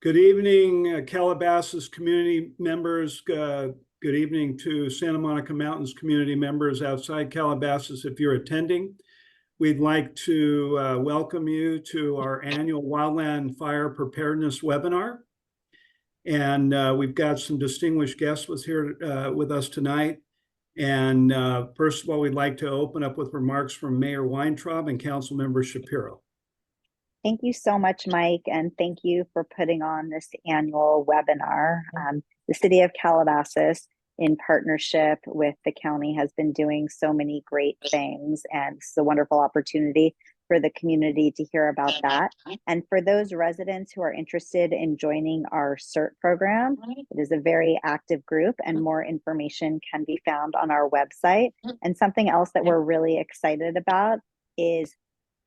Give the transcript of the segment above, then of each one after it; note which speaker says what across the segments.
Speaker 1: Good evening, Calabasas community members. Good evening to Santa Monica Mountains community members outside Calabasas. If you're attending, we'd like to welcome you to our annual Wildland Fire Preparedness webinar. And we've got some distinguished guests with us tonight. And first of all, we'd like to open up with remarks from Mayor Weintraub and Councilmember Shapiro.
Speaker 2: Thank you so much, Mike, and thank you for putting on this annual webinar. The City of Calabasas, in partnership with the county, has been doing so many great things, and it's a wonderful opportunity for the community to hear about that. And for those residents who are interested in joining our CERT program, it is a very active group, and more information can be found on our website. And something else that we're really excited about is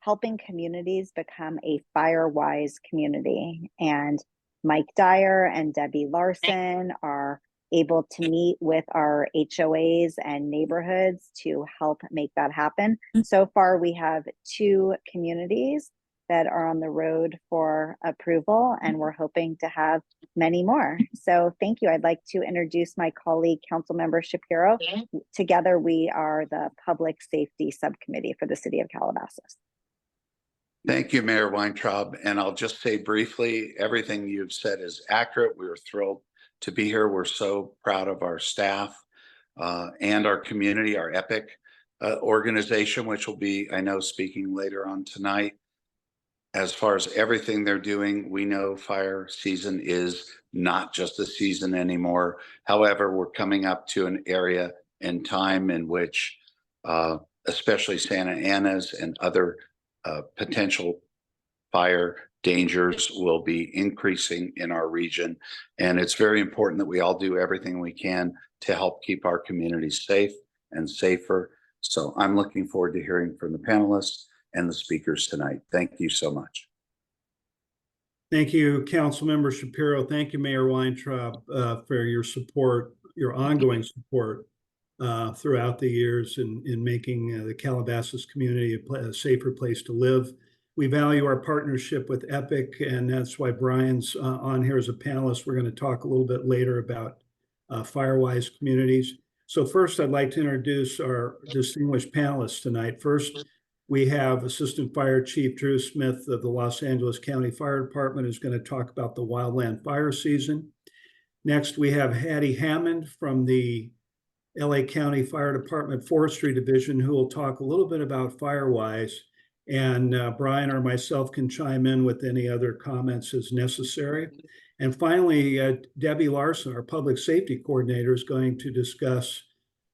Speaker 2: helping communities become a FIREWISE community. And Mike Dyer and Debbie Larson are able to meet with our HOAs and neighborhoods to help make that happen. So far, we have 2 communities that are on the road for approval, and we're hoping to have many more. So thank you. I'd like to introduce my colleague, Councilmember Shapiro. Together, we are the Public Safety Subcommittee for the City of Calabasas.
Speaker 3: Thank you, Mayor Weintraub. And I'll just say briefly, everything you've said is accurate. We are thrilled to be here. We're so proud of our staff and our community, our EPIC organization, which will be, I know, speaking later on tonight. As far as everything they're doing, we know fire season is not just a season anymore. However, we're coming up to an area and time in which, especially Santa Ana's and other potential fire dangers will be increasing in our region. And it's very important that we all do everything we can to help keep our communities safe and safer. So I'm looking forward to hearing from the panelists and the speakers tonight. Thank you so much.
Speaker 1: Thank you, Councilmember Shapiro. Thank you, Mayor Weintraub, for your support, your ongoing support throughout the years in making the Calabasas community a safer place to live. We value our partnership with EPIC, and that's why Brian's on here as a panelist. We're going to talk a little bit later about FIREWISE communities. So first, I'd like to introduce our distinguished panelists tonight. First, we have Assistant Fire Chief Drew Smith of the Los Angeles County Fire Department, who's going to talk about the wildland fire season. Next, we have Haddee Hammoud from the LA County Fire Department Forestry Division, who will talk a little bit about FIREWISE. And Brian or myself can chime in with any other comments as necessary. And finally, Debbie Larson, our Public Safety Coordinator, is going to discuss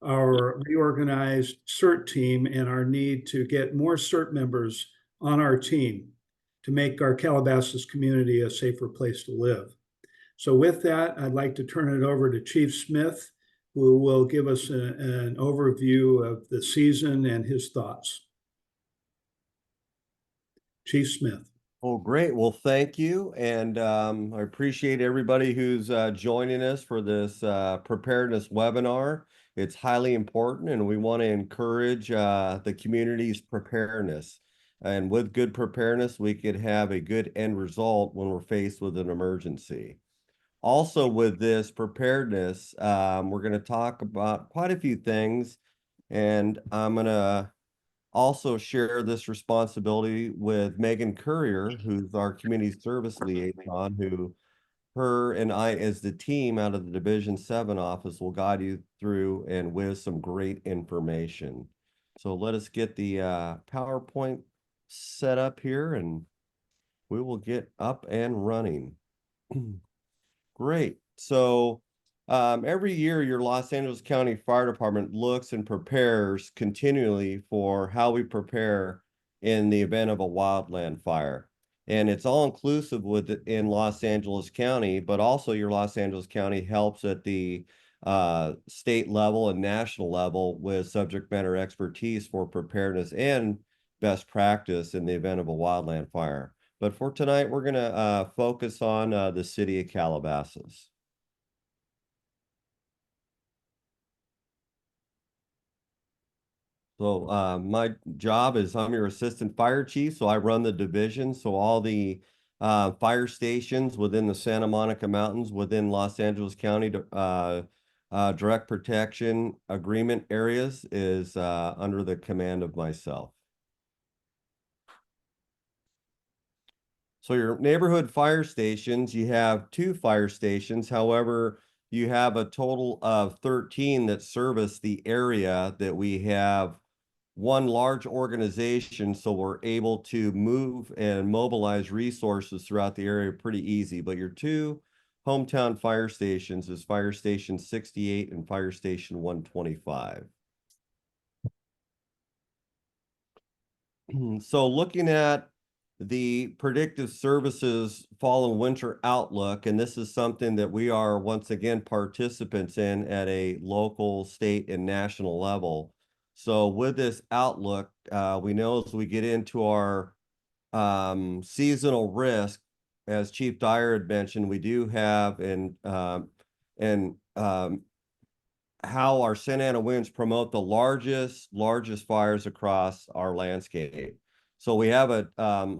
Speaker 1: our reorganized CERT team and our need to get more CERT members on our team to make our Calabasas community a safer place to live. So with that, I'd like to turn it over to Chief Smith, who will give us an overview of the season and his thoughts. Chief Smith.
Speaker 4: Oh, great. Well, thank you. And I appreciate everybody who's joining us for this preparedness webinar. It's highly important, and we want to encourage the community's preparedness. And with good preparedness, we could have a good end result when we're faced with an emergency. Also, with this preparedness, we're going to talk about quite a few things, and I'm going to also share this responsibility with Megan Courier, who's our community service liaison, who her and I, as the team out of the Division 7 office, will guide you through and with some great information. So let us get the PowerPoint set up here, and we will get up and running. Great. So every year, your Los Angeles County Fire Department looks and prepares continually for how we prepare in the event of a wildland fire. And it's all inclusive in Los Angeles County, but also your Los Angeles County helps at the state level and national level with subject matter expertise for preparedness and best practice in the event of a wildland fire. But for tonight, we're going to focus on the city of Calabasas. So my job is I'm your assistant fire chief, so I run the division. So all the fire stations within the Santa Monica Mountains, within Los Angeles County, direct protection agreement areas is under the command of myself. So your neighborhood fire stations, you have 2 fire stations. However, you have a total of 13 that service the area that we have one large organization, so we're able to move and mobilize resources throughout the area pretty easy. But your 2 hometown fire stations is Fire Station 68 and Fire Station 125. So looking at the predictive services fall and winter outlook, and this is something that we are once again participants in at a local, state, and national level. So with this outlook, we know as we get into our seasonal risk, as Chief Dyer had mentioned, we do have how our Santa Ana winds promote the largest fires across our landscape. So we have a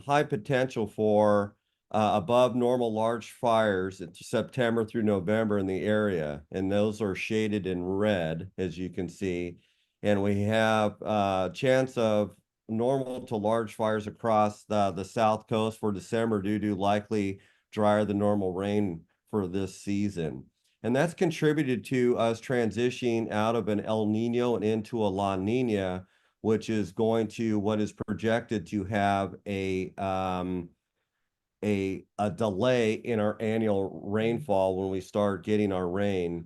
Speaker 4: high potential for above normal large fires in September through November in the area, and those are shaded in red, as you can see. And we have a chance of normal to large fires across the South Coast for December due to likely drier than normal rain for this season. And that's contributed to us transitioning out of an El Nino and into a La Nina, which is going to what is projected to have a delay in our annual rainfall when we start getting our rain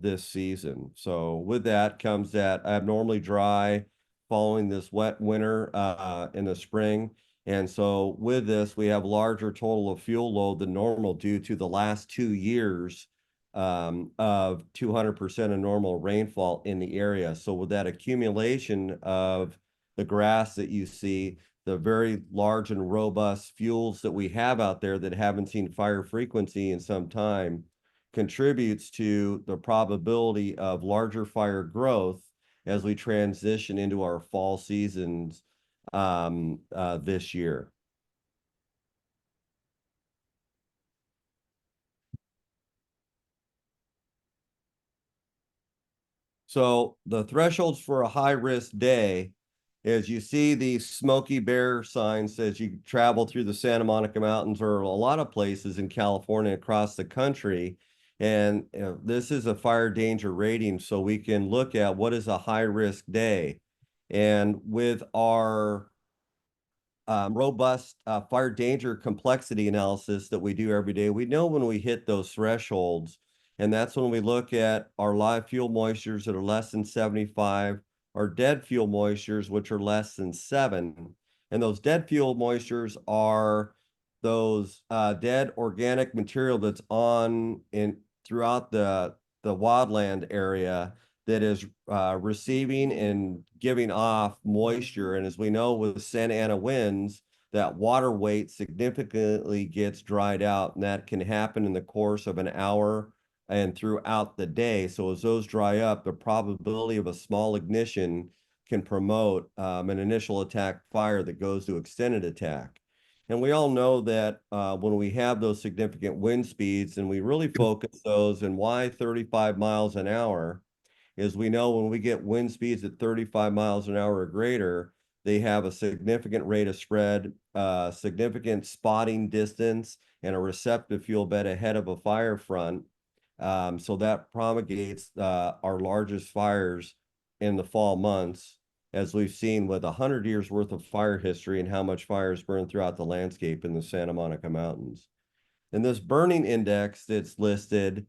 Speaker 4: this season. So with that comes that abnormally dry following this wet winter in the spring. And so with this, we have larger total of fuel load than normal due to the last 2 years of 200% of normal rainfall in the area. So with that accumulation of the grass that you see, the very large and robust fuels that we have out there that haven't seen fire frequency in some time contributes to the probability of larger fire growth as we transition into our fall seasons this year. So the thresholds for a high risk day is you see these Smoky Bear signs as you travel through the Santa Monica Mountains or a lot of places in California across the country. And this is a fire danger rating, so we can look at what is a high risk day. And with our robust fire danger complexity analysis that we do every day, we know when we hit those thresholds. And that's when we look at our live fuel moistures that are less than 75, our dead fuel moistures, which are less than 7. And those dead fuel moistures are those dead organic material that's on in throughout the wildland area that is receiving and giving off moisture. And as we know with Santa Ana winds, that water weight significantly gets dried out, and that can happen in the course of an hour and throughout the day. So as those dry up, the probability of a small ignition can promote an initial attack fire that goes to extended attack. And we all know that when we have those significant wind speeds, and we really focus those, and why 35 miles an hour, is we know when we get wind speeds at 35 miles an hour or greater, they have a significant rate of spread, significant spotting distance, and a receptive fuel bed ahead of a fire front. So that promulgates our largest fires in the fall months, as we've seen with 100 years worth of fire history and how much fires burn throughout the landscape in the Santa Monica Mountains. And this burning index that's listed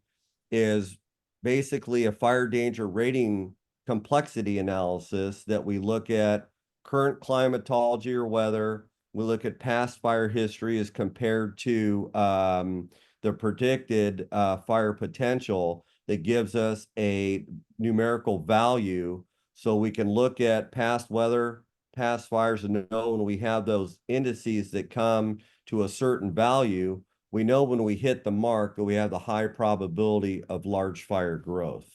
Speaker 4: is basically a fire danger rating complexity analysis that we look at current climatology or weather. We look at past fire history as compared to the predicted fire potential that gives us a numerical value. So we can look at past weather, past fires, and know when we have those indices that come to a certain value, we know when we hit the mark that we have the high probability of large fire growth.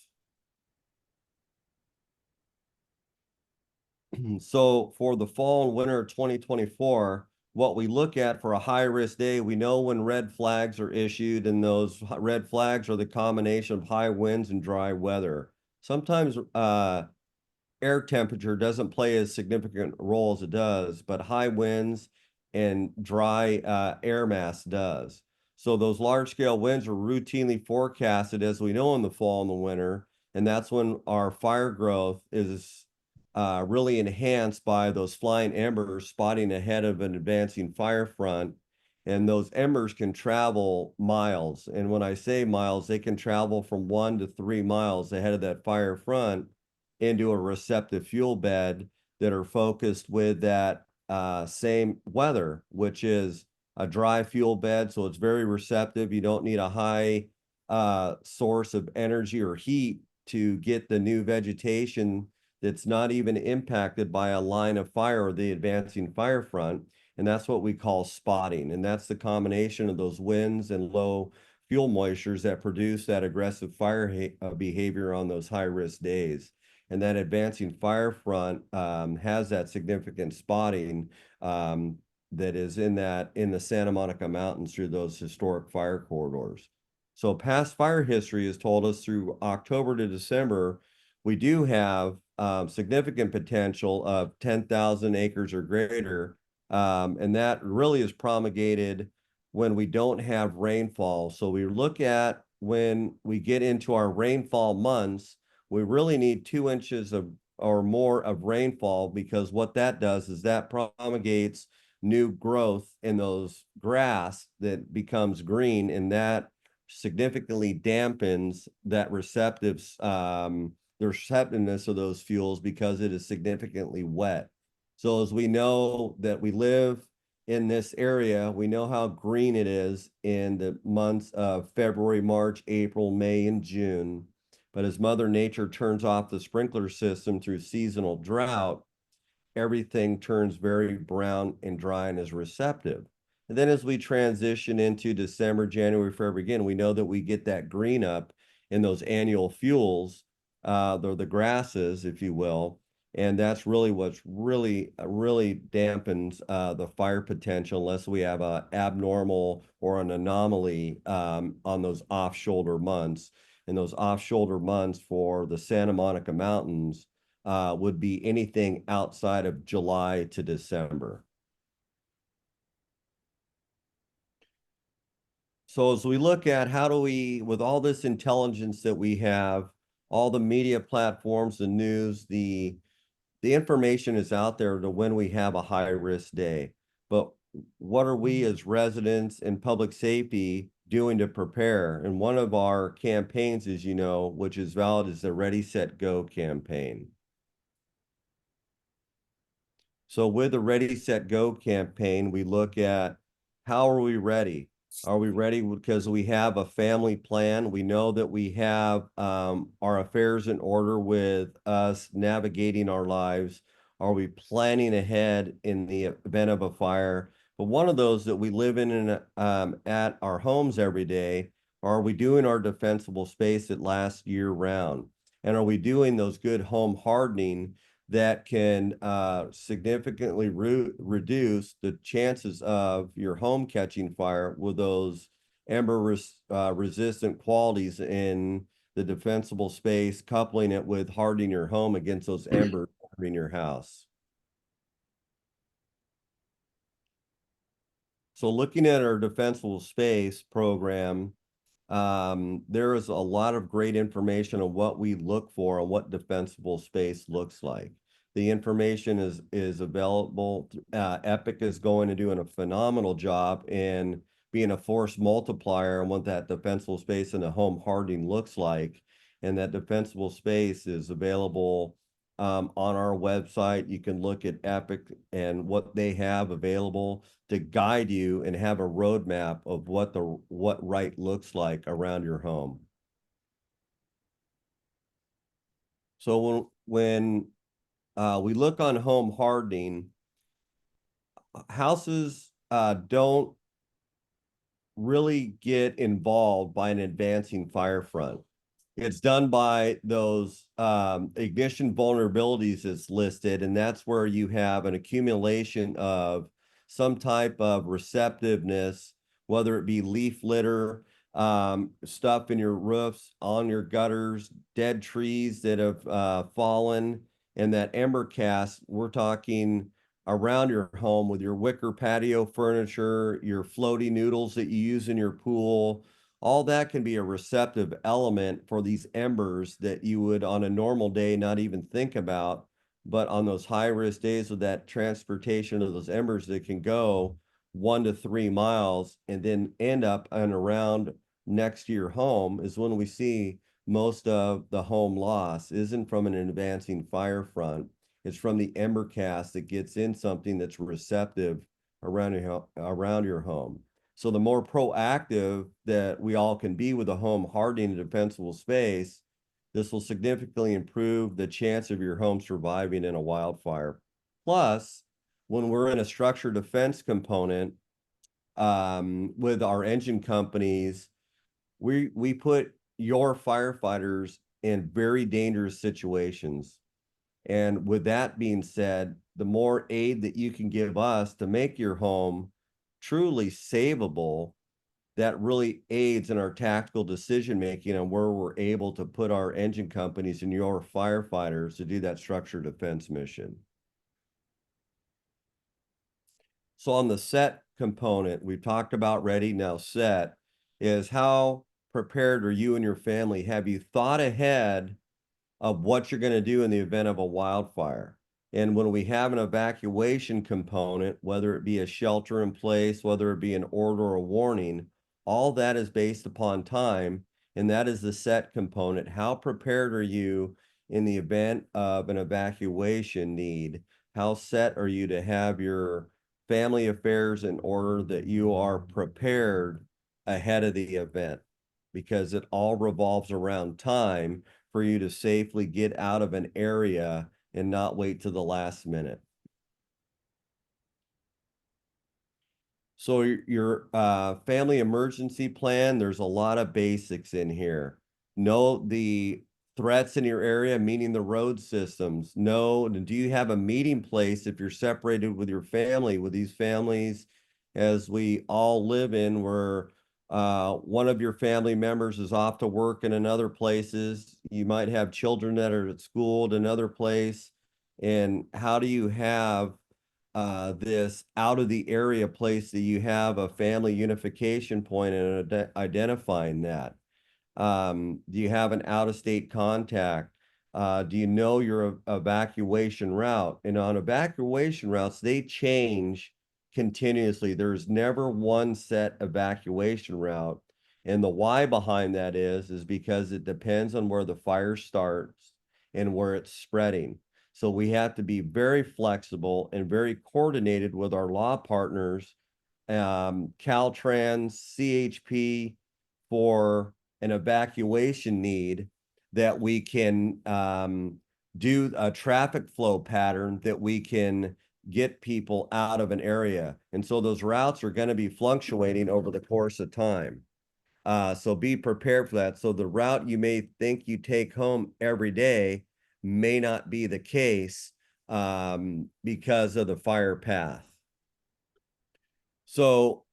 Speaker 4: So for the fall and winter 2024, what we look at for a high-risk day, we know when red flags are issued, and those red flags are the combination of high winds and dry weather. Sometimes air temperature doesn't play as significant role as it does, but high winds and dry air mass does. So those large-scale winds are routinely forecasted, as we know, in the fall and the winter, and that's when our fire growth is really enhanced by those flying embers spotting ahead of an advancing fire front. And those embers can travel miles. And when I say miles, they can travel from 1 to 3 miles ahead of that fire front into a receptive fuel bed that are focused with that same weather, which is a dry fuel bed. So it's very receptive. You don't need a high source of energy or heat to get the new vegetation that's not even impacted by a line of fire or the advancing fire front. And that's what we call spotting. And that's the combination of those winds and low fuel moistures that produce that aggressive fire behavior on those high risk days. And that advancing fire front has that significant spotting that is in the Santa Monica Mountains through those historic fire corridors. So past fire history has told us through October to December, we do have significant potential of 10,000 acres or greater. And that really is promulgated when we don't have rainfall. So we look at when we get into our rainfall months, we really need 2 inches of or more of rainfall, because what that does is that promulgates new growth in those grass that becomes green, and that significantly dampens that the receptiveness of those fuels because it is significantly wet. So as we know that we live in this area, we know how green it is in the months of February, March, April, May, and June. But as Mother Nature turns off the sprinkler system through seasonal drought, everything turns very brown and dry and is receptive. And then as we transition into December, January, February again, we know that we get that green up in those annual fuels, the grasses, if you will. And that's really what's really dampens the fire potential, unless we have an abnormal or an anomaly on those off-shoulder months. And those off-shoulder months for the Santa Monica Mountains would be anything outside of July to December. So as we look at how do we, with all this intelligence that we have, all the media platforms, the news, the information is out there to when we have a high risk day. But what are we as residents and public safety doing to prepare? And one of our campaigns, as you know, which is valid, is the Ready, Set, Go campaign. So with the Ready, Set, Go campaign, we look at how are we ready? Are we ready because we have a family plan? We know that we have our affairs in order with us navigating our lives. Are we planning ahead in the event of a fire? But one of those that we live in at our homes every day, are we doing our defensible space that lasts year round? And are we doing those good home hardening that can significantly reduce the chances of your home catching fire with those ember resistant qualities in the defensible space, coupling it with hardening your home against those embers in your house. So looking at our defensible space program, there is a lot of great information on what we look for and what defensible space looks like. The information is available. EPIC is going to doing a phenomenal job in being a force multiplier and what that defensible space and the home hardening looks like. And that defensible space is available on our website. You can look at EPIC and what they have available to guide you and have a roadmap of what right looks like around your home. So when we look on home hardening, houses don't really get involved by an advancing fire front. It's done by those ignition vulnerabilities that's listed, and that's where you have an accumulation of some type of receptiveness, whether it be leaf litter, stuff in your roofs, on your gutters, dead trees that have fallen, and that ember cast, we're talking around your home with your wicker patio furniture, your floaty noodles that you use in your pool. All that can be a receptive element for these embers that you would on a normal day not even think about. But on those high risk days with that transportation of those embers that can go 1 to 3 miles and then end up and around next to your home is when we see most of the home loss isn't from an advancing fire front. It's from the ember cast that gets in something that's receptive around your home. So the more proactive that we all can be with a home hardening a defensible space, this will significantly improve the chance of your home surviving in a wildfire. Plus, when we're in a structure defense component with our engine companies, we put your firefighters in very dangerous situations. And with that being said, the more aid that you can give us to make your home truly savable, that really aids in our tactical decision making on where we're able to put our engine companies and your firefighters to do that structured defense mission. So on the set component, we've talked about ready, now set, is how prepared are you and your family? Have you thought ahead of what you're going to do in the event of a wildfire? And when we have an evacuation component, whether it be a shelter in place, whether it be an order or a warning, all that is based upon time, and that is the set component. How prepared are you in the event of an evacuation need? How set are you to have your family affairs in order that you are prepared ahead of the event? Because it all revolves around time for you to safely get out of an area and not wait to the last minute. So your family emergency plan, there's a lot of basics in here. Know the threats in your area, meaning the road systems. Know, do you have a meeting place if you're separated with your family, with these families, as we all live in, where one of your family members is off to work in another places. You might have children that are at school at another place. And how do you have this out of the area place that you have a family unification point and identifying that? Do you have an out-of-state contact? Do you know your evacuation route? And on evacuation routes, they change continuously. There's never one set evacuation route. And the why behind that is because it depends on where the fire starts and where it's spreading. So we have to be very flexible and very coordinated with our law partners, Caltrans, CHP, for an evacuation need, that we can do a traffic flow pattern that we can get people out of an area. And so those routes are going to be fluctuating over the course of time. So be prepared for that. So the route you may think you take home every day may not be the case because of the fire path. So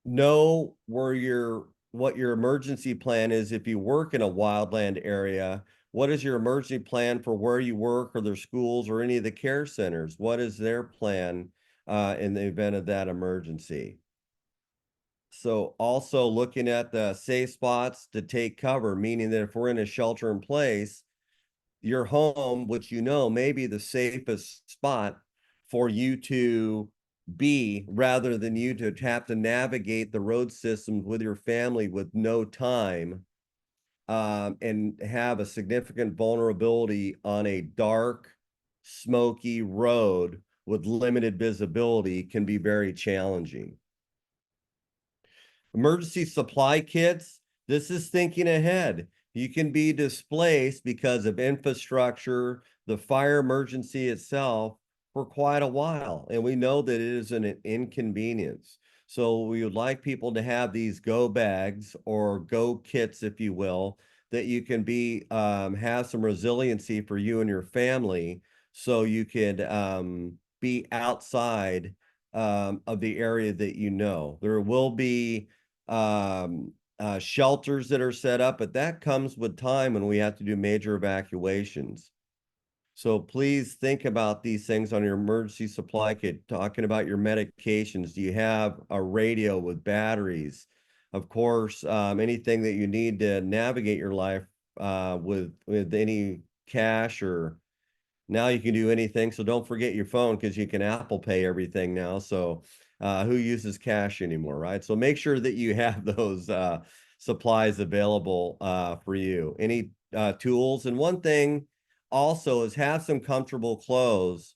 Speaker 4: know what your emergency plan is. If you work in a wildland area, what is your emergency plan for where you work or their schools or any of the care centers? What is their plan in the event of that emergency? So also looking at the safe spots to take cover, meaning that if we're in a shelter in place, your home, which you know may be the safest spot for you to be, rather than you to have to navigate the road systems with your family with no time, and have a significant vulnerability on a dark, smoky road with limited visibility can be very challenging. Emergency supply kits, this is thinking ahead. You can be displaced because of infrastructure, the fire emergency itself, for quite a while. And we know that it is an inconvenience. So we would like people to have these go bags or go kits, if you will, that you can have some resiliency for you and your family, so you could be outside of the area that you know. There will be shelters that are set up, but that comes with time when we have to do major evacuations. So please think about these things on your emergency supply kit, talking about your medications. Do you have a radio with batteries? Of course, anything that you need to navigate your life with any cash, or now you can do anything. So don't forget your phone, because you can Apple Pay everything now. So who uses cash anymore, right? So make sure that you have those supplies available for you. Any tools. And one thing also is have some comfortable clothes.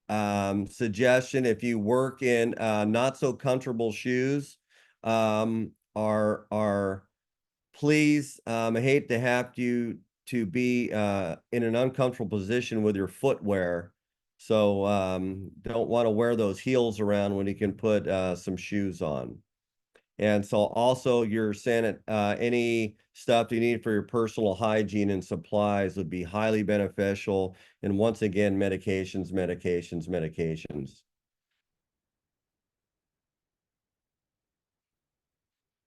Speaker 4: Suggestion, if you work in not so comfortable shoes, are please, I hate to have you to be in an uncomfortable position with your footwear. So don't want to wear those heels around when you can put some shoes on. And so also your any stuff you need for your personal hygiene and supplies would be highly beneficial. And once again, medications, medications, medications.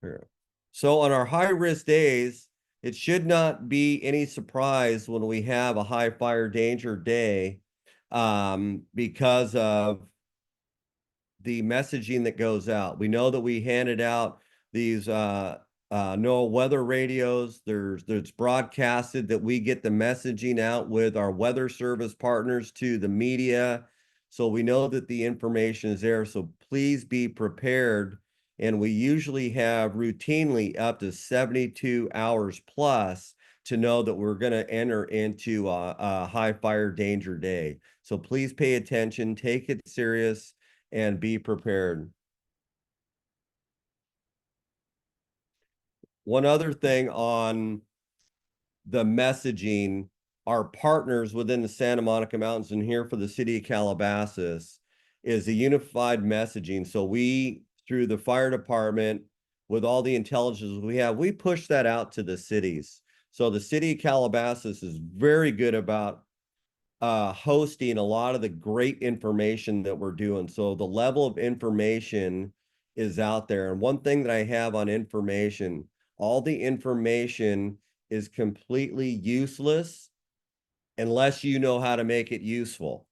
Speaker 4: Here. So on our high risk days, it should not be any surprise when we have a high fire danger day because of the messaging that goes out. We know that we handed out these NOAA weather radios. There's broadcasted that we get the messaging out with our weather service partners to the media. So we know that the information is there. So please be prepared. And we usually have routinely up to 72 hours plus to know that we're going to enter into a high fire danger day. So please pay attention, take it serious, and be prepared. One other thing on the messaging, our partners within the Santa Monica Mountains and here for the city of Calabasas is a unified messaging. So we, through the fire department, with all the intelligence we have, we push that out to the cities. So the city of Calabasas is very good about hosting a lot of the great information that we're doing. So the level of information is out there. And one thing that I have on information, all the information is completely useless unless you know how to make it useful.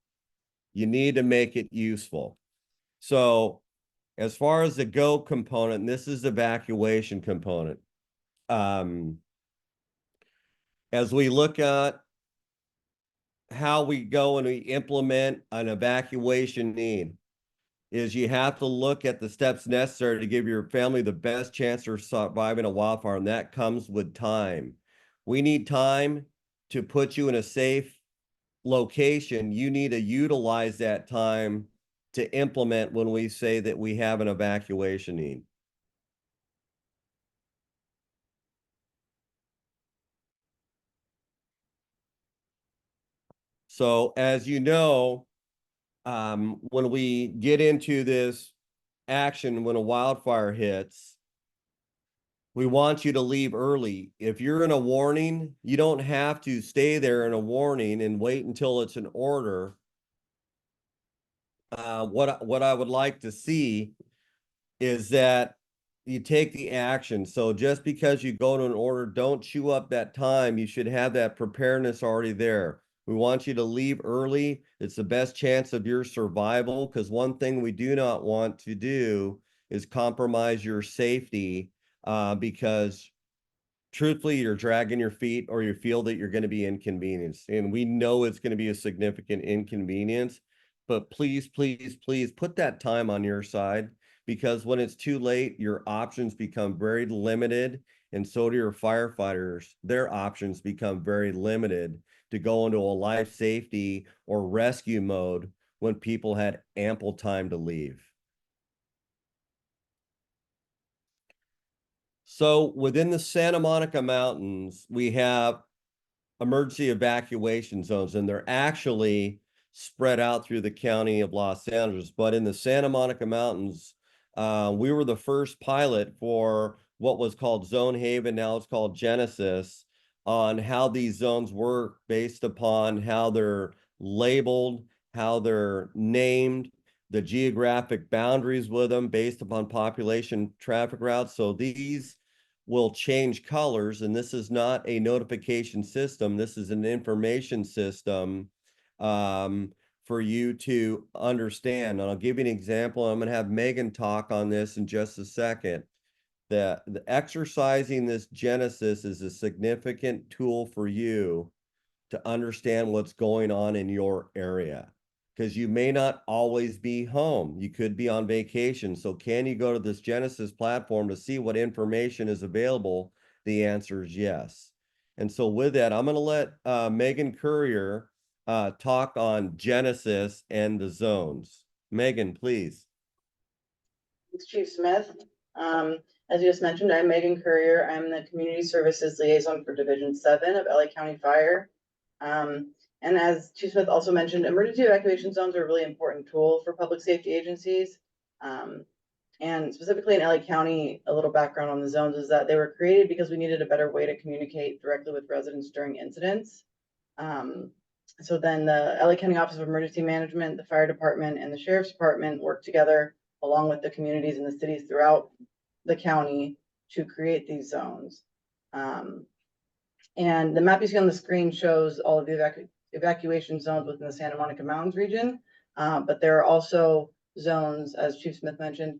Speaker 4: You need to make it useful. So as far as the go component, and this is the evacuation component. As we look at how we go and we implement an evacuation need, is you have to look at the steps necessary to give your family the best chance of surviving a wildfire, and that comes with time. We need time to put you in a safe location. You need to utilize that time to implement when we say that we have an evacuation need. So as you know, when we get into this action, when a wildfire hits, we want you to leave early. If you're in a warning, you don't have to stay there in a warning and wait until it's an order. What I would like to see is that you take the action. So just because you go to an order, don't chew up that time. You should have that preparedness already there. We want you to leave early. It's the best chance of your survival, because one thing we do not want to do is compromise your safety, because truthfully, you're dragging your feet or you feel that you're going to be inconvenienced. And we know it's going to be a significant inconvenience, but please, please, please put that time on your side, because when it's too late, your options become very limited. And so do your firefighters. Their options become very limited to go into a life safety or rescue mode when people had ample time to leave. So within the Santa Monica Mountains, we have emergency evacuation zones, and they're actually spread out through the county of Los Angeles. But in the Santa Monica Mountains, we were the first pilot for what was called Zone Haven, now it's called Genesis, on how these zones work based upon how they're labeled how they're named, the geographic boundaries with them based upon population traffic routes. So these will change colors, and this is not a notification system. This is an information system for you to understand. And I'll give you an example. I'm going to have Megan talk on this in just a second. The exercising this Genesis is a significant tool for you to understand what's going on in your area, because you may not always be home. You could be on vacation. So can you go to this Genesis platform to see what information is available? The answer is yes. And so with that, I'm going to let Megan Courier talk on Genesis and the zones. Megan, please.
Speaker 5: Thanks, Chief Smith. As you just mentioned, I'm Megan Courier. I'm the Community Services Liaison for Division 7 of LA County Fire. And as Chief Smith also mentioned, emergency evacuation zones are a really important tool for public safety agencies. And specifically in LA County, a little background on the zones is that they were created because we needed a better way to communicate directly with residents during incidents. So then the LA County Office of Emergency Management, the Fire Department, and the Sheriff's Department worked together along with the communities and the cities throughout the county to create these zones. And the map you see on the screen shows all of the evacuation zones within the Santa Monica Mountains region, but there are also zones, as Chief Smith mentioned,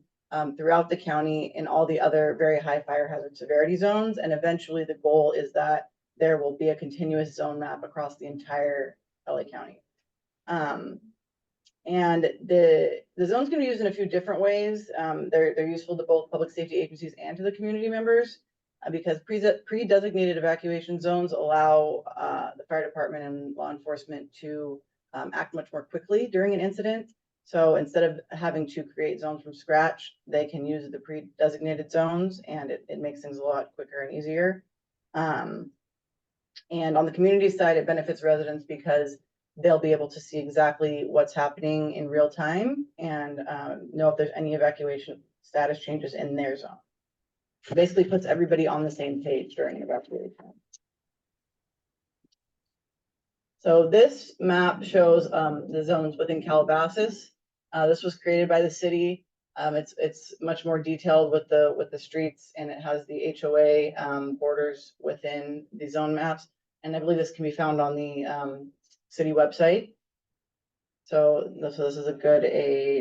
Speaker 5: throughout the county in all the other very high fire hazard severity zones. And eventually the goal is that there will be a continuous zone map across the entire LA County. And the zones can be used in a few different ways. They're useful to both public safety agencies and to the community members, because pre-designated evacuation zones allow the fire department and law enforcement to act much more quickly during an incident. So instead of having to create zones from scratch, they can use the pre-designated zones, and it makes things a lot quicker and easier. And on the community side, it benefits residents because they'll be able to see exactly what's happening in real time and know if there's any evacuation status changes in their zone. It basically puts everybody on the same page during evacuation. So this map shows the zones within Calabasas. This was created by the city. It's much more detailed with the streets, and it has the HOA borders within the zone maps. And I believe this can be found on the city website. So this is a good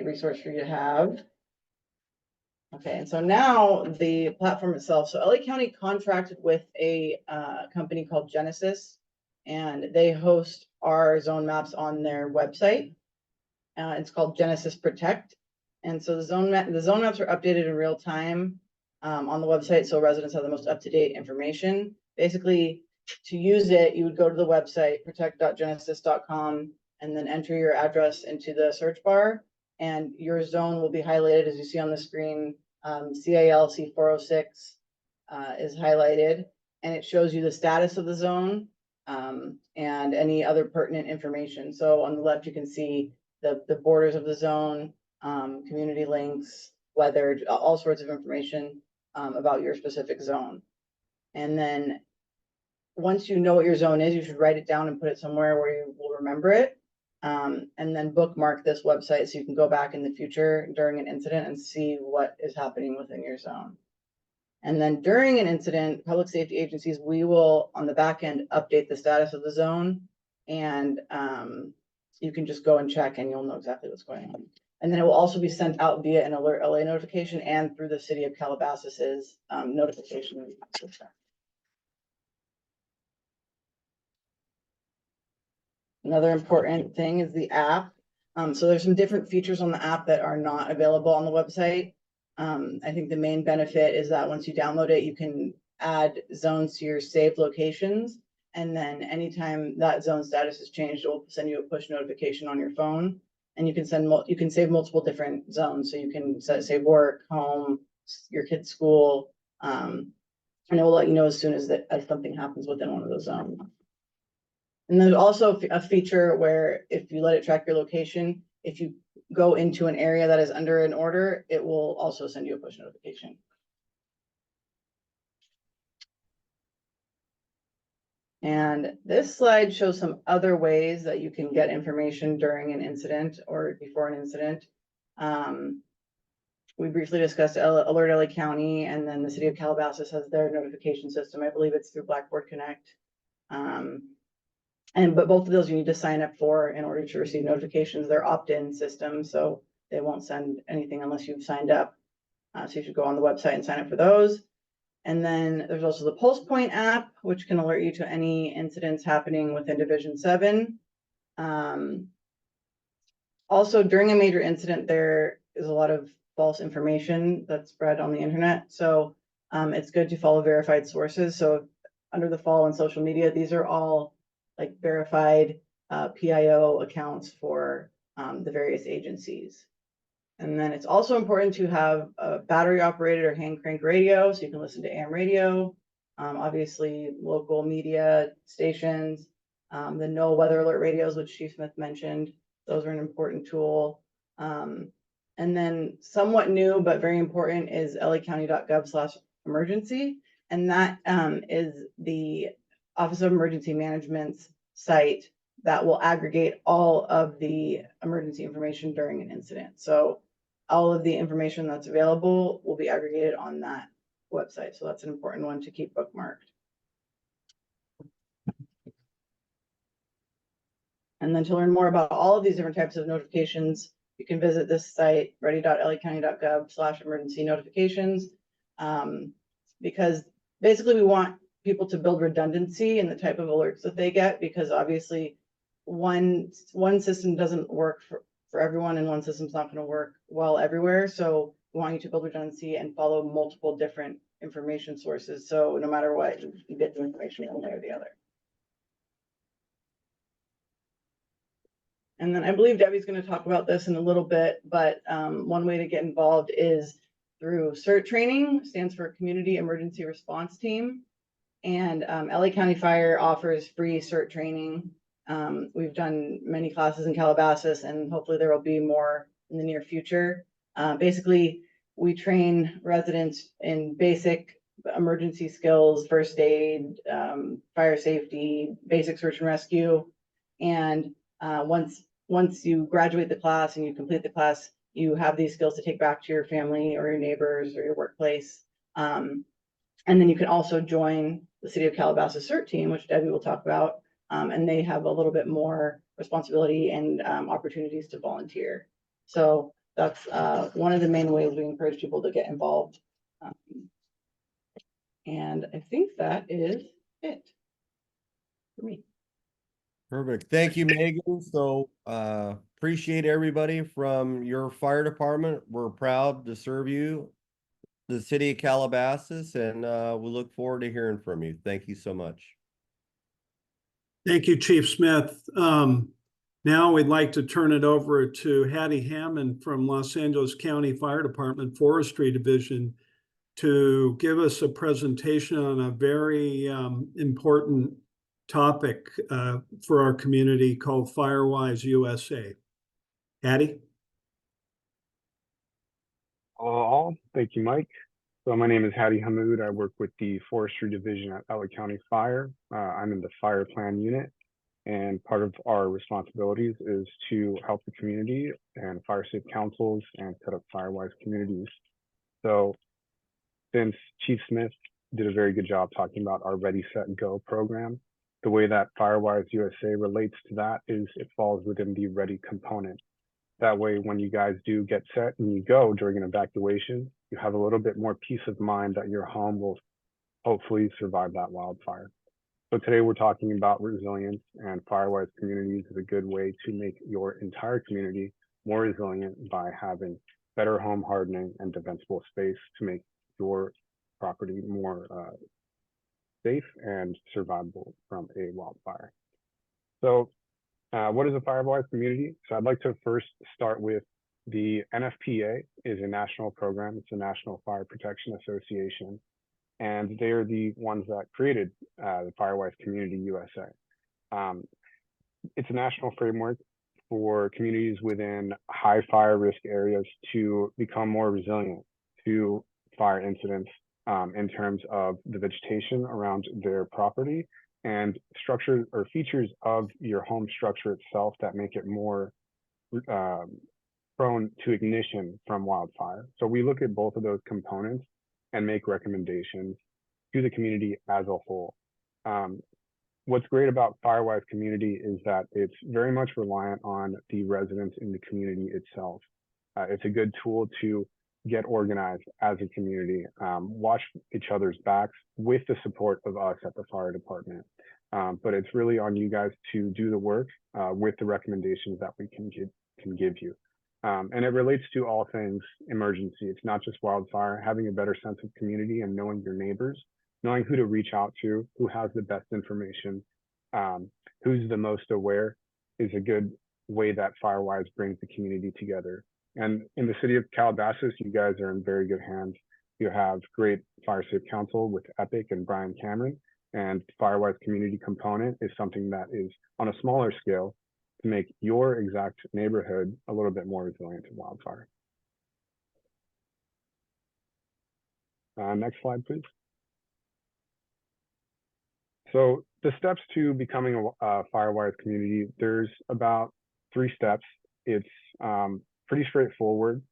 Speaker 5: resource for you to have. Okay, and so now the platform itself. So LA County contracted with a company called Genesis, and they host our zone maps on their website. It's called Genesis Protect. And so the zone maps are updated in real time on the website, so residents have the most up-to-date information. Basically, to use it, you would go to the website, protect.genesis.com, and then enter your address into the search bar, and your zone will be highlighted as you see on the screen. CAL C406 is highlighted, and it shows you the status of the zone and any other pertinent information. So on the left, you can see the borders of the zone, community links, weather, all sorts of information about your specific zone. And then once you know what your zone is, you should write it down and put it somewhere where you will remember it. And then bookmark this website so you can go back in the future during an incident and see what is happening within your zone. And then during an incident, public safety agencies, we will on the back end update the status of the zone, and you can just go and check and you'll know exactly what's going on. And then it will also be sent out via an Alert LA notification and through the city of Calabasas's notification system. Another important thing is the app. So there's some different features on the app that are not available on the website. I think the main benefit is that once you download it, you can add zones to your saved locations. And then anytime that zone status is changed, it will send you a push notification on your phone. And you can save multiple different zones. So you can say work, home, your kid's school, and it will let you know as soon as something happens within one of those zones. And there's also a feature where if you let it track your location, if you go into an area that is under an order, it will also send you a push notification. And this slide shows some other ways that you can get information during an incident or before an incident. We briefly discussed Alert LA County, and then the city of Calabasas has their notification system. I believe it's through Blackboard Connect. But both of those you need to sign up for in order to receive notifications. They're opt-in systems, so they won't send anything unless you've signed up. So you should go on the website and sign up for those. And then there's also the Pulse Point app, which can alert you to any incidents happening within Division 7. Also, during a major incident, there is a lot of false information that's spread on the internet. So it's good to follow verified sources. So under the follow on social media, these are all like verified PIO accounts for the various agencies. And then it's also important to have a battery operated or hand crank radio so you can listen to AM radio, obviously local media stations, the NOAA weather alert radios, which Chief Smith mentioned. Those are an important tool. And then somewhat new, but very important is lacounty.gov/emergency. And that is the Office of Emergency Management's site that will aggregate all of the emergency information during an incident. So all of the information that's available will be aggregated on that website. So that's an important one to keep bookmarked. And then to learn more about all of these different types of notifications, you can visit this site, ready.lacounty.gov/emergency notifications, because basically we want people to build redundancy in the type of alerts that they get, because obviously one system doesn't work for everyone, and one system's not going to work well everywhere. So we want you to build redundancy and follow multiple different information sources. So no matter what, you get the information one way or the other. And then I believe Debbie's going to talk about this in a little bit, but one way to get involved is through CERT training, stands for Community Emergency Response Team. And LA County Fire offers free CERT training. We've done many classes in Calabasas, and hopefully there will be more in the near future. Basically, we train residents in basic emergency skills, first aid, fire safety, basic search and rescue. And once you graduate the class and you complete the class, you have these skills to take back to your family or your neighbors or your workplace. And then you can also join the City of Calabasas CERT team, which Debbie will talk about. And they have a little bit more responsibility and opportunities to volunteer. So that's one of the main ways we encourage people to get involved. And I think that is it for me.
Speaker 4: Perfect. Thank you, Megan. So appreciate everybody from your fire department. We're proud to serve you, the city of Calabasas, and we look forward to hearing from you. Thank you so much.
Speaker 1: Thank you, Chief Smith. Now we'd like to turn it over to Haddee Hammond from Los Angeles County Fire Department Forestry Division to give us a presentation on a very important topic for our community called FIREWISE USA. Haddee?
Speaker 6: All. Thank you, Mike. So my name is Haddee Hammoud. I work with the Forestry Division at LA County Fire. I'm in the Fire Plan Unit, and part of our responsibilities is to help the community and fire safe councils and set up FIREWISE communities. So since Chief Smith did a very good job talking about our Ready, Set, Go program, the way that FIREWISE USA relates to that is it falls within the Ready component. That way, when you guys do get set and you go during an evacuation, you have a little bit more peace of mind that your home will hopefully survive that wildfire. So today we're talking about resilience, and FIREWISE communities is a good way to make your entire community more resilient by having better home hardening and defensible space to make your property more safe and survivable from a wildfire. So what is a FIREWISE community? So I'd like to first start with the NFPA is a national program. It's a National Fire Protection Association, and they're the ones that created the FIREWISE Community USA. It's a national framework for communities within high fire risk areas to become more resilient to fire incidents in terms of the vegetation around their property and structure or features of your home structure itself that make it more prone to ignition from wildfire. So we look at both of those components and make recommendations to the community as a whole. What's great about FIREWISE community is that it's very much reliant on the residents in the community itself. It's a good tool to get organized as a community, watch each other's backs with the support of us at the fire department. But it's really on you guys to do the work with the recommendations that we can give you. And it relates to all things emergency. It's not just wildfire. Having a better sense of community and knowing your neighbors, knowing who to reach out to, who has the best information, who's the most aware, is a good way that FIREWISE brings the community together. And in the city of Calabasas, you guys are in very good hands. You have great Fire Safe Council with Epic and Brian Cameron, and FIREWISE community component is something that is on a smaller scale to make your exact neighborhood a little bit more resilient to wildfire. Next slide, please. So the steps to becoming a FIREWISE community, there's about 3 steps. It's pretty straightforward.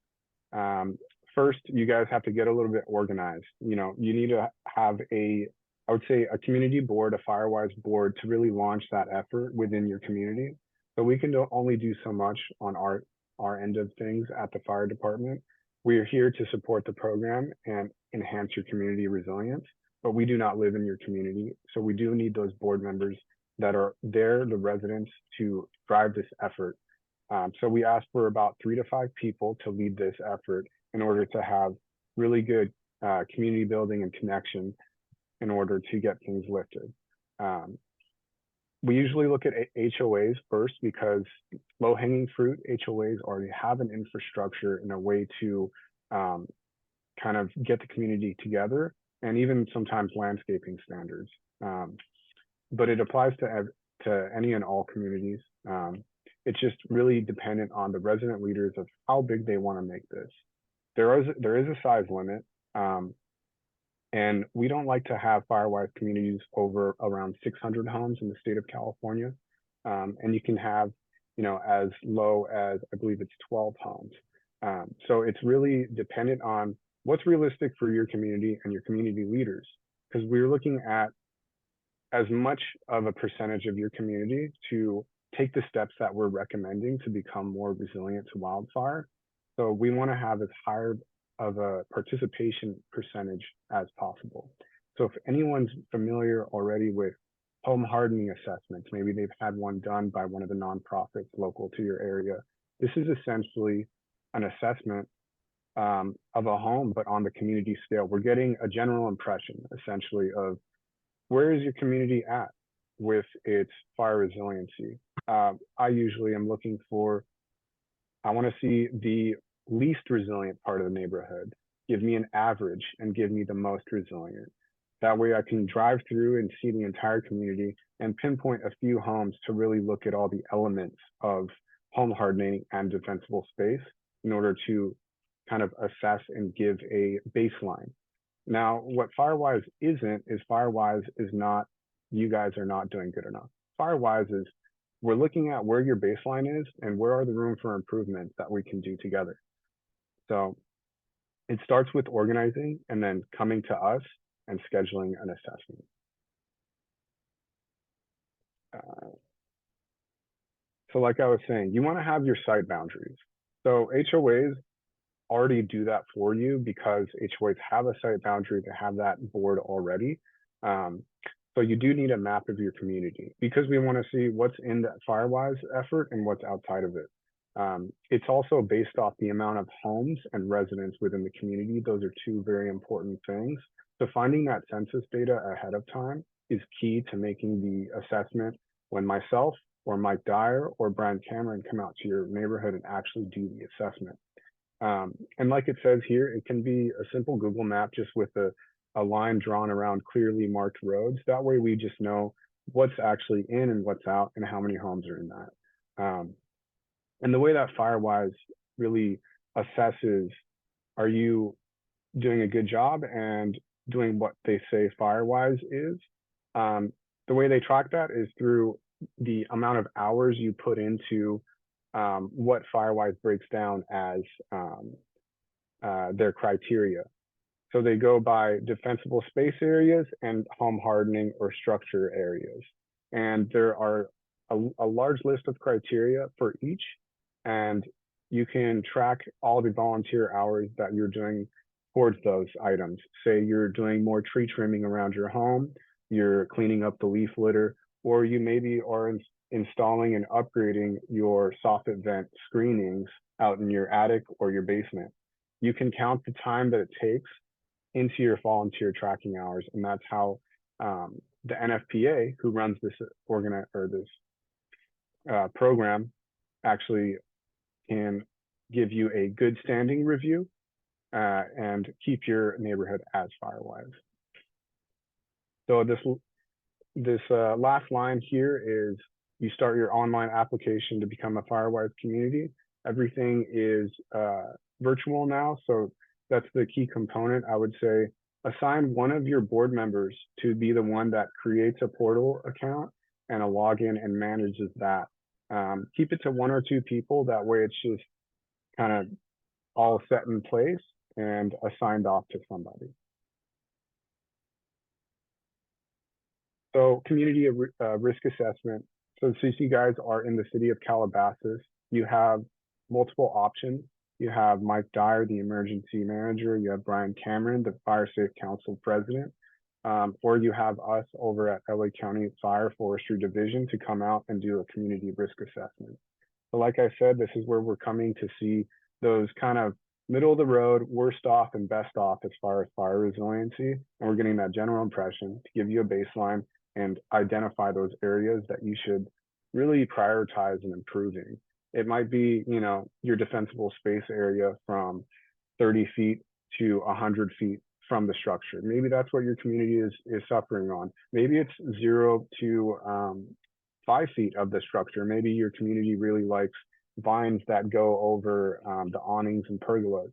Speaker 6: First, you guys have to get a little bit organized. You know, you need to have I would say a community board, a FIREWISE board to really launch that effort within your community. So we can only do so much on our end of things at the fire department. We are here to support the program and enhance your community resilience, but we do not live in your community. So we do need those board members that are there, the residents, to drive this effort. So we ask for about 3 to 5 people to lead this effort in order to have really good community building and connection in order to get things lifted. We usually look at HOAs first because low-hanging fruit HOAs already have an infrastructure and a way to kind of get the community together, and even sometimes landscaping standards. But it applies to any and all communities. It's just really dependent on the resident leaders of how big they want to make this. There is a size limit, and we don't like to have FIREWISE communities over around 600 homes in the state of California. And you can have, you know, as low as, I believe it's 12 homes. So it's really dependent on what's realistic for your community and your community leaders, because we're looking at as much of a percentage of your community to take the steps that we're recommending to become more resilient to wildfire. So we want to have as high of a participation percentage as possible. So if anyone's familiar already with home hardening assessments, maybe they've had one done by one of the nonprofits local to your area, this is essentially an assessment of a home, but on the community scale. We're getting a general impression, essentially, of where is your community at with its fire resiliency. I usually am looking for, I want to see the least resilient part of the neighborhood, give me an average, and give me the most resilient. That way I can drive through and see the entire community and pinpoint a few homes to really look at all the elements of home hardening and defensible space in order to kind of assess and give a baseline. Now, what FIREWISE isn't is FIREWISE is not, you guys are not doing good enough. FIREWISE is, we're looking at where your baseline is and where are the room for improvements that we can do together. So it starts with organizing and then coming to us and scheduling an assessment. So like I was saying, you want to have your site boundaries. So HOAs already do that for you because HOAs have a site boundary, they have that board already. So you do need a map of your community because we want to see what's in that FIREWISE effort and what's outside of it. It's also based off the amount of homes and residents within the community. Those are 2 very important things. So finding that census data ahead of time is key to making the assessment when myself or Mike Dyer or Brian Cameron come out to your neighborhood and actually do the assessment. And like it says here, it can be a simple Google map just with a line drawn around clearly marked roads. That way we just know what's actually in and what's out and how many homes are in that. And the way that FIREWISE really assesses, are you doing a good job and doing what they say FIREWISE is? the way they track that is through the amount of hours you put into what FIREWISE breaks down as their criteria. So they go by defensible space areas and home hardening or structure areas. And there are a large list of criteria for each, and you can track all the volunteer hours that you're doing towards those items. Say you're doing more tree trimming around your home, you're cleaning up the leaf litter, or you maybe are installing and upgrading your soffit vent screenings out in your attic or your basement. You can count the time that it takes into your volunteer tracking hours, and that's how the NFPA, who runs this program, actually can give you a good standing review and keep your neighborhood as FIREWISE. So this last line here is you start your online application to become a FIREWISE community. Everything is virtual now, so that's the key component. I would say assign one of your board members to be the one that creates a portal account and a login and manages that. Keep it to 1 or 2 people. That way it's just kind of all set in place and assigned off to somebody. So community risk assessment. So since you guys are in the city of Calabasas, you have multiple options. You have Mike Dyer, the emergency manager. You have Brian Cameron, the Fire Safe Council president. Or you have us over at LA County Fire Forestry Division to come out and do a community risk assessment. So like I said, this is where we're coming to see those kind of middle of the road, worst off and best off as far as fire resiliency. And we're getting that general impression to give you a baseline and identify those areas that you should really prioritize in improving. It might be, you know, your defensible space area from 30 feet to 100 feet from the structure. Maybe that's what your community is suffering on. Maybe it's 0 to 5 feet of the structure. Maybe your community really likes vines that go over the awnings and pergolas.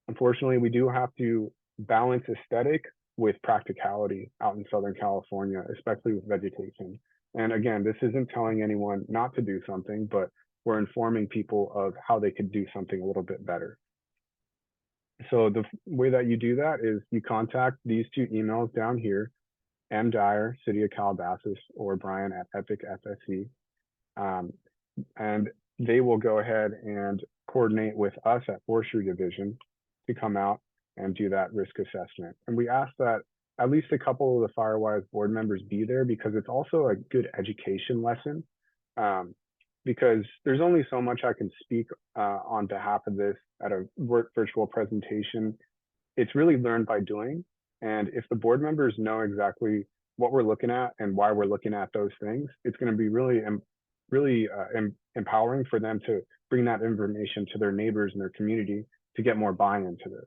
Speaker 6: Unfortunately, we do have to balance aesthetic with practicality out in Southern California, especially with vegetation. And again, this isn't telling anyone not to do something, but we're informing people of how they could do something a little bit better. So the way that you do that is you contact these 2 emails down here, M. Dyer, City of Calabasas, or Brian at Epic FSC. And they will go ahead and coordinate with us at Forestry Division to come out and do that risk assessment. And we ask that at least a couple of the FIREWISE board members be there, because it's also a good education lesson. Because there's only so much I can speak on behalf of this at a virtual presentation. It's really learned by doing. And if the board members know exactly what we're looking at and why we're looking at those things, it's going to be really empowering for them to bring that information to their neighbors and their community to get more buy-in to this.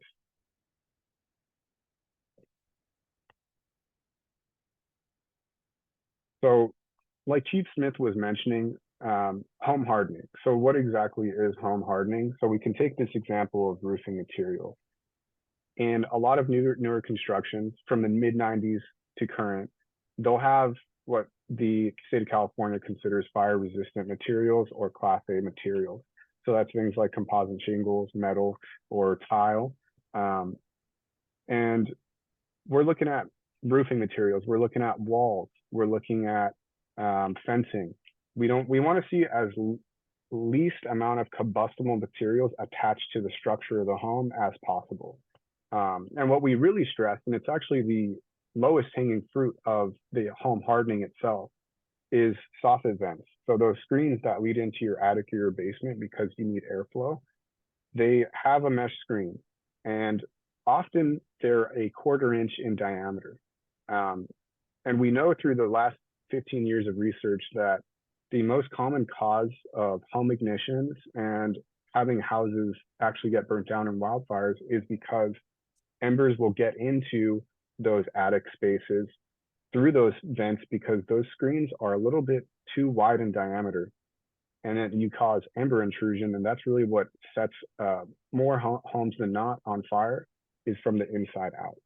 Speaker 6: So like Chief Smith was mentioning, home hardening. So what exactly is home hardening? So we can take this example of roofing material. In a lot of newer constructions from the mid-90s to current, they'll have what the state of California considers fire-resistant materials or Class A materials. So that's things like composite shingles, metal, or tile. And we're looking at roofing materials. We're looking at walls. We're looking at fencing. We want to see as least amount of combustible materials attached to the structure of the home as possible. And what we really stress, and it's actually the lowest hanging fruit of the home hardening itself, is soffit vents. So those screens that lead into your attic or your basement because you need airflow, they have a mesh screen, and often they're a 1/4 inch in diameter. And we know through the last 15 years of research that the most common cause of home ignitions and having houses actually get burnt down in wildfires is because embers will get into those attic spaces through those vents, because those screens are a little bit too wide in diameter, and then you cause ember intrusion. And that's really what sets more homes than not on fire, is from the inside out.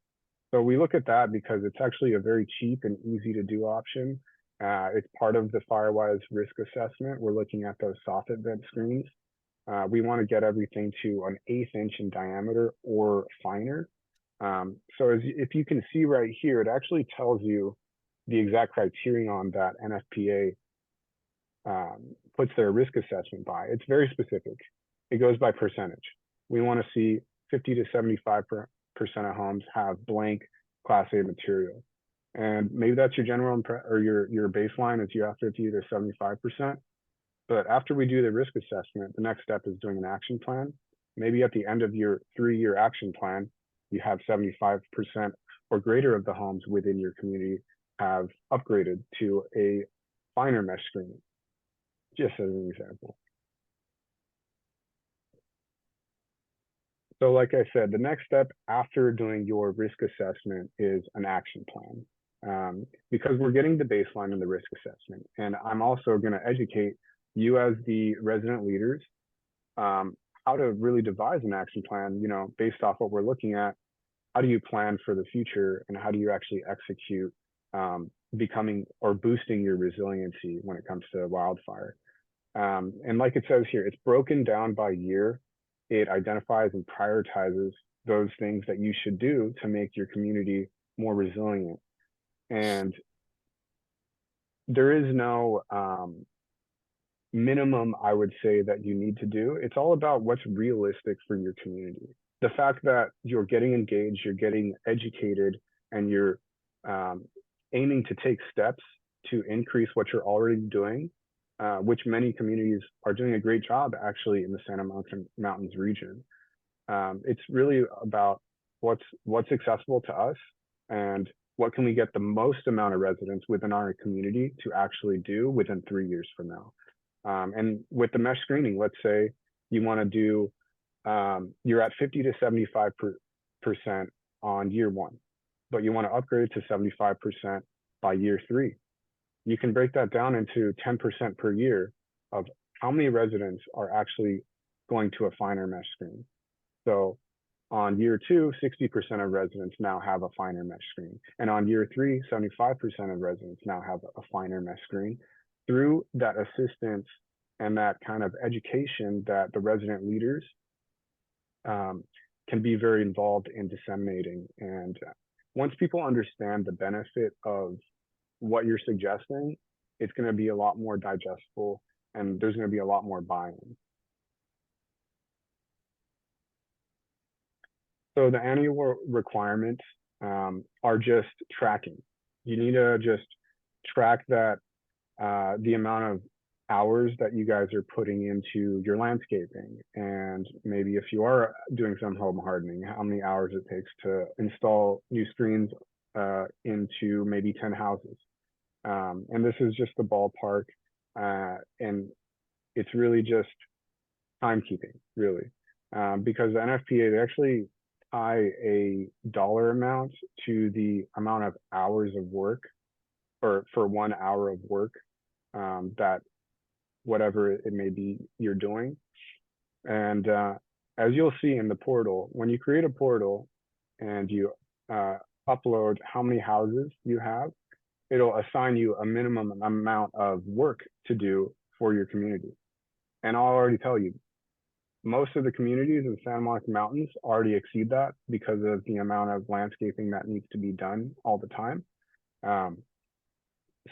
Speaker 6: So we look at that because it's actually a very cheap and easy to do option. It's part of the FIREWISE risk assessment. We're looking at those soffit vent screens. We want to get everything to an 1/8 inch in diameter or finer. So if you can see right here, it actually tells you the exact criterion that NFPA puts their risk assessment by. It's very specific. It goes by percentage. We want to see 50 to 75% of homes have blank Class A material. And maybe that's your general or your baseline is you have 50 to 75%. But after we do the risk assessment, the next step is doing an action plan. Maybe at the end of your 3-year action plan, you have 75% or greater of the homes within your community have upgraded to a finer mesh screening, just as an example. So like I said, the next step after doing your risk assessment is an action plan. Because we're getting the baseline and the risk assessment. And I'm also going to educate you as the resident leaders how to really devise an action plan, you know, based off what we're looking at. How do you plan for the future, and how do you actually execute becoming or boosting your resiliency when it comes to wildfire? And like it says here, it's broken down by year. It identifies and prioritizes those things that you should do to make your community more resilient. And there is no minimum, I would say, that you need to do. It's all about what's realistic for your community. The fact that you're getting engaged, you're getting educated, and you're aiming to take steps to increase what you're already doing, which many communities are doing a great job actually in the Santa Mountains region. It's really about what's accessible to us and what can we get the most amount of residents within our community to actually do within 3 years from now. And with the mesh screening, let's say you want to do, you're at 50 to 75% on year 1, but you want to upgrade to 75% by year 3. You can break that down into 10% per year of how many residents are actually going to a finer mesh screen. So on year 2, 60% of residents now have a finer mesh screen. And on year 3, 75% of residents now have a finer mesh screen. Through that assistance and that kind of education that the resident leaders can be very involved in disseminating. And once people understand the benefit of what you're suggesting, it's going to be a lot more digestible and there's going to be a lot more buy-in. So the annual requirements are just tracking. You need to just track that the amount of hours that you guys are putting into your landscaping, and maybe if you are doing some home hardening, how many hours it takes to install new screens into maybe 10 houses. And this is just the ballpark, and it's really just timekeeping, really, because the NFPA, they actually tie a dollar amount to the amount of hours of work, or for 1 hour of work that whatever it may be you're doing. And as you'll see in the portal, when you create a portal and you upload how many houses you have, it'll assign you a minimum amount of work to do for your community. And I'll already tell you, most of the communities in Santa Monica Mountains already exceed that because of the amount of landscaping that needs to be done all the time.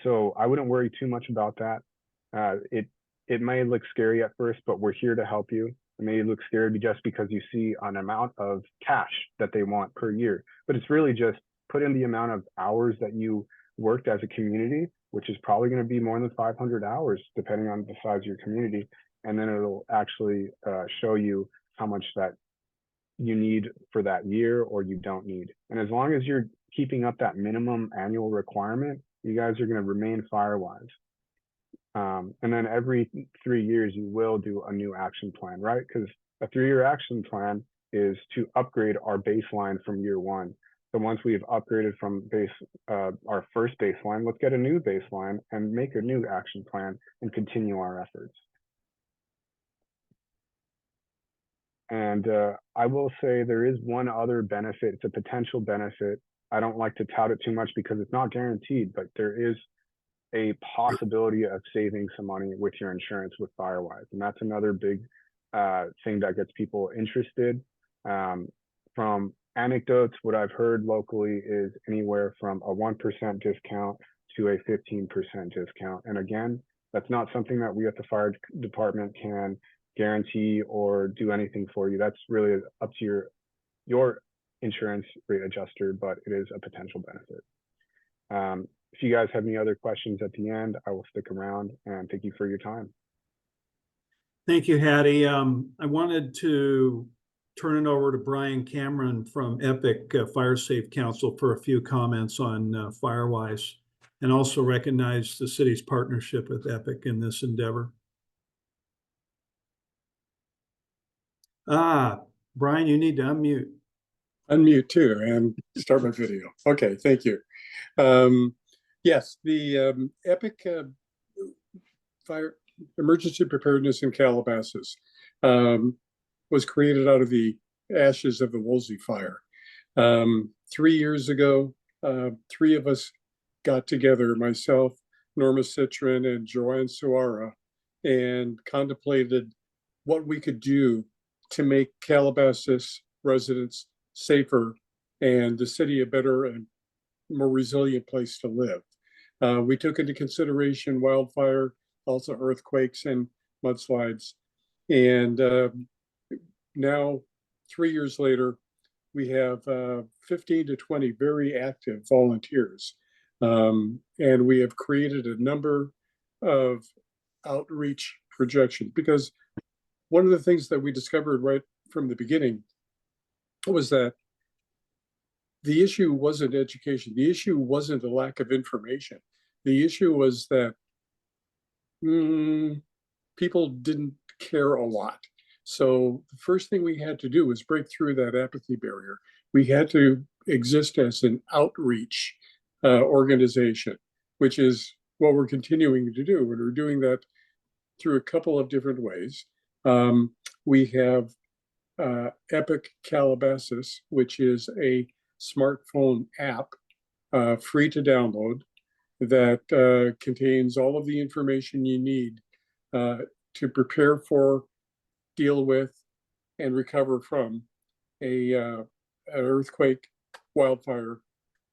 Speaker 6: So I wouldn't worry too much about that. It may look scary at first, but we're here to help you. It may look scary just because you see an amount of cash that they want per year, but it's really just put in the amount of hours that you worked as a community, which is probably going to be more than 500 hours, depending on the size of your community. And then it'll actually show you how much that you need for that year or you don't need. And as long as you're keeping up that minimum annual requirement, you guys are going to remain FIREWISE. And then every 3 years, you will do a new action plan, right? Because a 3-year action plan is to upgrade our baseline from year 1. So once we've upgraded from our first baseline, let's get a new baseline and make a new action plan and continue our efforts. And I will say there is one other benefit, it's a potential benefit I don't like to tout it too much because it's not guaranteed, but there is a possibility of saving some money with your insurance with FIREWISE. And that's another big thing that gets people interested. From anecdotes, what I've heard locally is anywhere from a 1% discount to a 15% discount. And again, that's not something that we at the fire department can guarantee or do anything for you. That's really up to your insurance rate adjuster, but it is a potential benefit. If you guys have any other questions at the end, I will stick around, and thank you for your time.
Speaker 1: Thank you, Haddee. I wanted to turn it over to Brian Cameron from EPIC Fire Safe Council for a few comments on FIREWISE, and also recognize the city's partnership with EPIC in this endeavor. Brian, you need to unmute.
Speaker 7: Unmute too and start my video. Okay, thank you. Yes, the EPIC Fire Emergency Preparedness in Calabasas was created out of the ashes of the Woolsey fire. 3 years ago, 3 of us got together, myself, Norma Citron, and Joanne Suara, and contemplated what we could do to make Calabasas residents safer and the city a better and more resilient place to live. We took into consideration wildfire, also earthquakes and mudslides. And now, 3 years later, we have 15 to 20 very active volunteers. And we have created a number of outreach projections, because one of the things that we discovered right from the beginning was that the issue wasn't education. The issue wasn't a lack of information. The issue was that people didn't care a lot. So the first thing we had to do was break through that apathy barrier. We had to exist as an outreach organization, which is what we're continuing to do. And we're doing that through a couple of different ways. We have EPIC Calabasas, which is a smartphone app, free to download, that contains all of the information you need to prepare for, deal with, and recover from an earthquake, wildfire,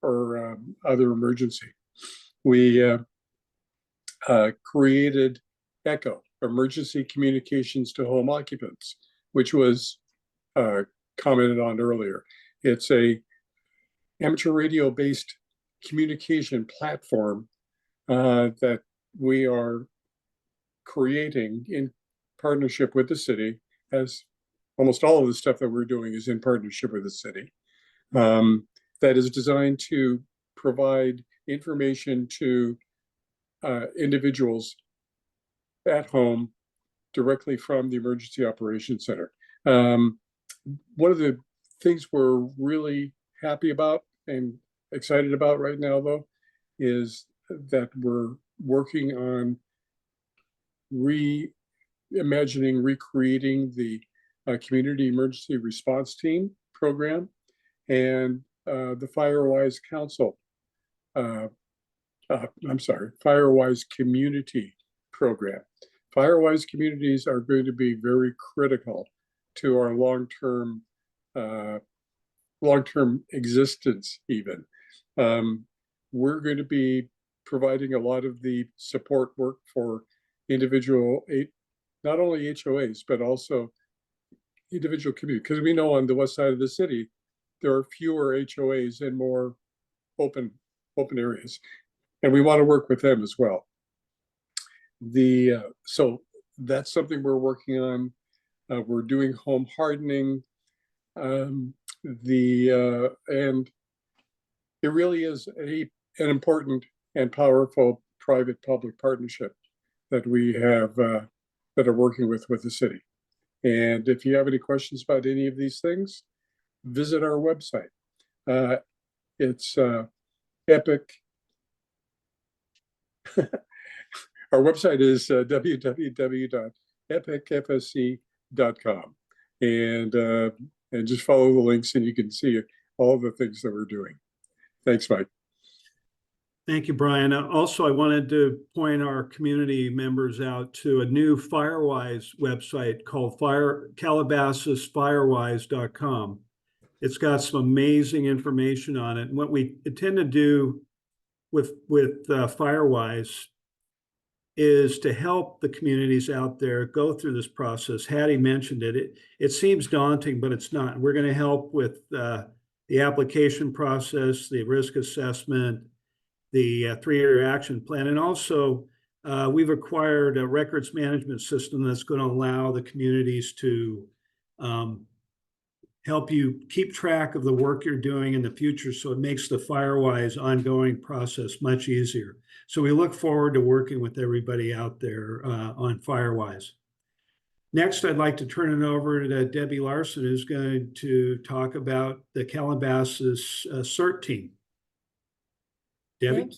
Speaker 7: or other emergency. We created ECHO, Emergency Communications to Home Occupants, which was commented on earlier. It's a amateur radio-based communication platform that we are creating in partnership with the city, as almost all of the stuff that we're doing is in partnership with the city, that is designed to provide information to individuals at home directly from the Emergency Operations Center. One of the things we're really happy about and excited about right now, though, is that we're working on reimagining, recreating the Community Emergency Response Team program and the FIREWISE Council. FIREWISE Community program. FIREWISE communities are going to be very critical to our long-term existence even. We're going to be providing a lot of the support work for individual, not only HOAs, but also individual communities. Because we know on the west side of the city, there are fewer HOAs and more open areas. And we want to work with them as well. So that's something we're working on. We're doing home hardening. And it really is an important and powerful private-public partnership that we have that are working with the city. And if you have any questions about any of these things, visit our website. It's EPIC. Our website is www.epicfsc.com, and just follow the links and you can see all the things that we're doing. Thanks, Mike.
Speaker 1: Thank you, Brian. Also, I wanted to point our community members out to a new FIREWISE website called CalabasasFirewise.com. It's got some amazing information on it. And what we intend to do with FIREWISE is to help the communities out there go through this process. Haddee mentioned it. It seems daunting, but it's not. We're going to help with the application process, the risk assessment, the 3-year action plan. And also, we've acquired a records management system that's going to allow the communities to help you keep track of the work you're doing in the future. So it makes the FIREWISE ongoing process much easier. So we look forward to working with everybody out there on FIREWISE. Next, I'd like to turn it over to Debbie Larson, who's going to talk about the Calabasas CERT team. Debbie?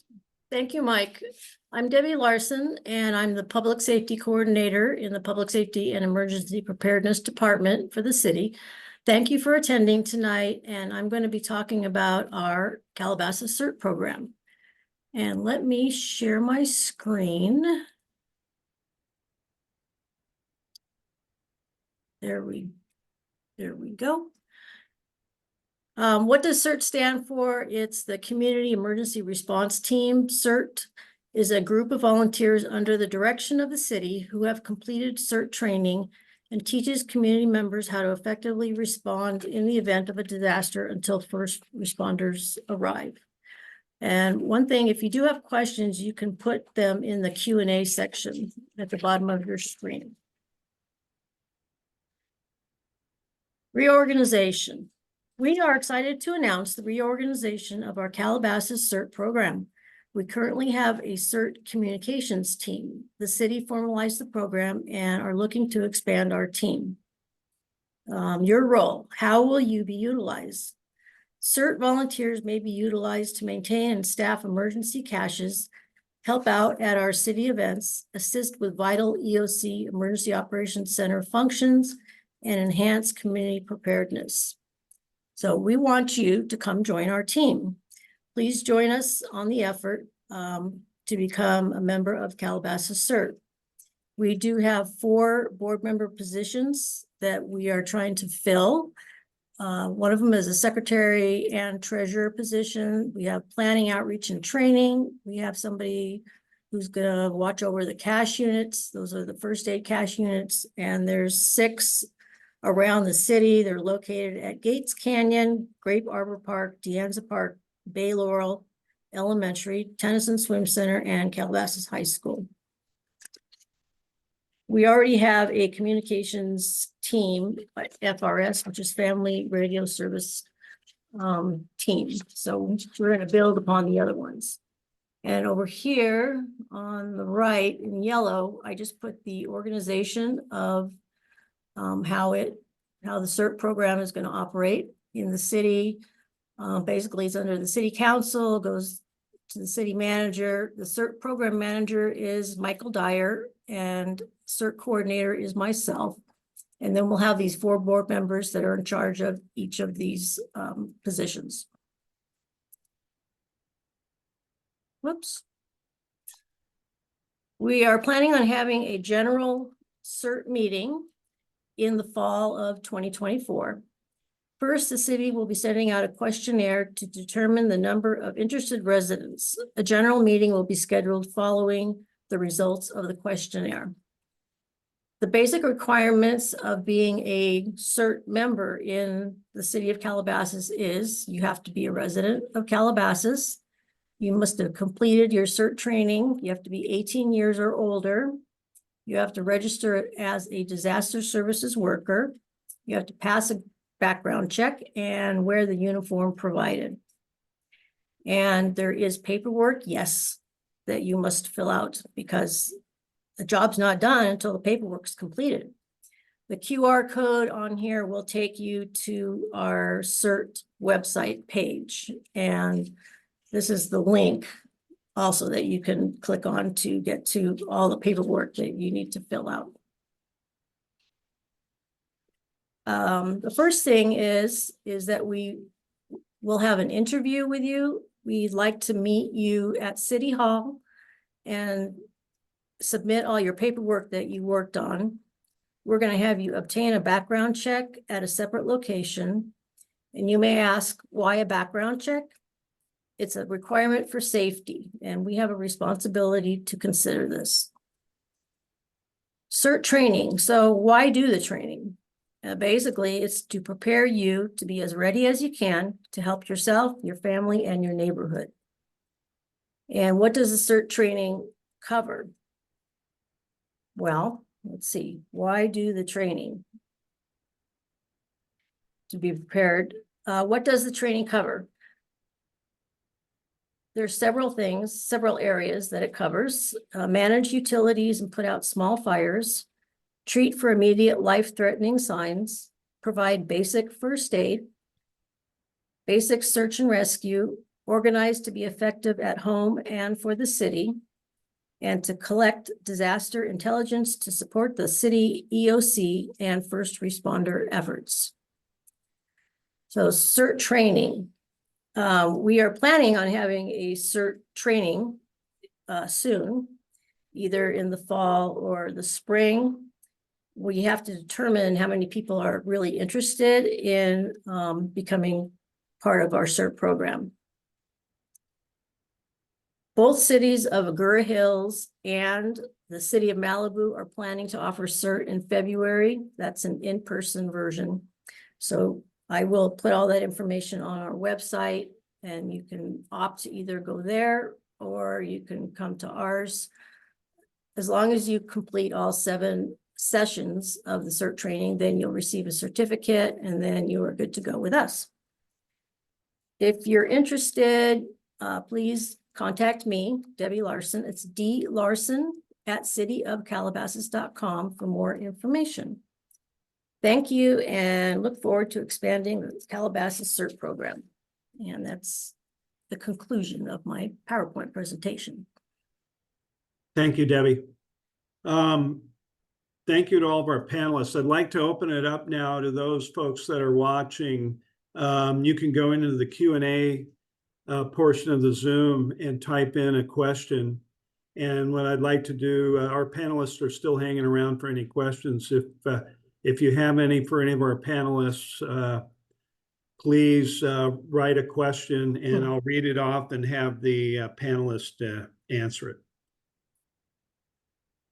Speaker 8: Thank you, Mike. I'm Debbie Larson, and I'm the Public Safety Coordinator in the Public Safety and Emergency Preparedness Department for the city. Thank you for attending tonight, and I'm going to be talking about our Calabasas CERT program. And let me share my screen. There we go. What does CERT stand for? It's the Community Emergency Response Team. CERT is a group of volunteers under the direction of the city who have completed CERT training and teaches community members how to effectively respond in the event of a disaster until first responders arrive. And one thing, if you do have questions, you can put them in the Q&A section at the bottom of your screen. Reorganization. We are excited to announce the reorganization of our Calabasas CERT program. We currently have a CERT communications team. The city formalized the program and are looking to expand our team. Your role, how will you be utilized? CERT volunteers may be utilized to maintain and staff emergency caches, help out at our city events, assist with vital EOC Emergency Operations Center functions, and enhance community preparedness. So we want you to come join our team. Please join us on the effort to become a member of Calabasas CERT. We do have 4 board member positions that we are trying to fill. One of them is a secretary and treasurer position. We have planning, outreach, and training. We have somebody who's gonna watch over the cache units. Those are the first aid cache units, and there's 6 around the city. They're located at Gates Canyon, Grape Arbor Park, Deanza Park, Bay Laurel Elementary, Tennyson Swim Center, and Calabasas High School. We already have a communications team, FRS, which is Family Radio Service team. So we're going to build upon the other ones. And over here on the right in yellow, I just put the organization of how the CERT program is going to operate in the city. Basically, it's under the city council, goes to the city manager. The CERT program manager is Michael Dyer, and CERT coordinator is myself. And then we'll have these 4 board members that are in charge of each of these positions. Whoops. We are planning on having a general CERT meeting in the fall of 2024. First, the city will be sending out a questionnaire to determine the number of interested residents. A general meeting will be scheduled following the results of the questionnaire. The basic requirements of being a CERT member in the city of Calabasas is you have to be a resident of Calabasas. You must have completed your CERT training. You have to be 18 years or older. You have to register as a disaster services worker. You have to pass a background check and wear the uniform provided. And there is paperwork, yes, that you must fill out because the job's not done until the paperwork's completed. The QR code on here will take you to our CERT website page. And this is the link also that you can click on to get to all the paperwork that you need to fill out. The first thing is that we will have an interview with you we'd like to meet you at City Hall and submit all your paperwork that you worked on. We're going to have you obtain a background check at a separate location. And you may ask, why a background check? It's a requirement for safety, and we have a responsibility to consider this. CERT training. So why do the training? Basically, it's to prepare you to be as ready as you can to help yourself, your family, and your neighborhood. And what does the CERT training cover? Well, let's see. Why do the training? To be prepared. What does the training cover? There's several things, several areas that it covers. Manage utilities and put out small fires. Treat for immediate life-threatening signs. Provide basic first aid. Basic search and rescue. Organize to be effective at home and for the city. And to collect disaster intelligence to support the city EOC and first responder efforts. So CERT training. We are planning on having a CERT training soon, either in the fall or the spring. We have to determine how many people are really interested in becoming part of our CERT program. Both cities of Agoura Hills and the city of Malibu are planning to offer CERT in February. That's an in-person version. So I will put all that information on our website, and you can opt to either go there or you can come to ours. As long as you complete all 7 sessions of the CERT training, then you'll receive a certificate, and then you are good to go with us. If you're interested, please contact me, Debbie Larson. It's dlarson@cityofcalabasas.com for more information. Thank you, and look forward to expanding the Calabasas CERT program. And that's the conclusion of my PowerPoint presentation.
Speaker 1: Thank you, Debbie. Thank you to all of our panelists. I'd like to open it up now to those folks that are watching. You can go into the Q&A portion of the Zoom and type in a question. And what I'd like to do, our panelists are still hanging around for any questions. If you have any for any of our panelists, please write a question and I'll read it off and have the panelist answer it.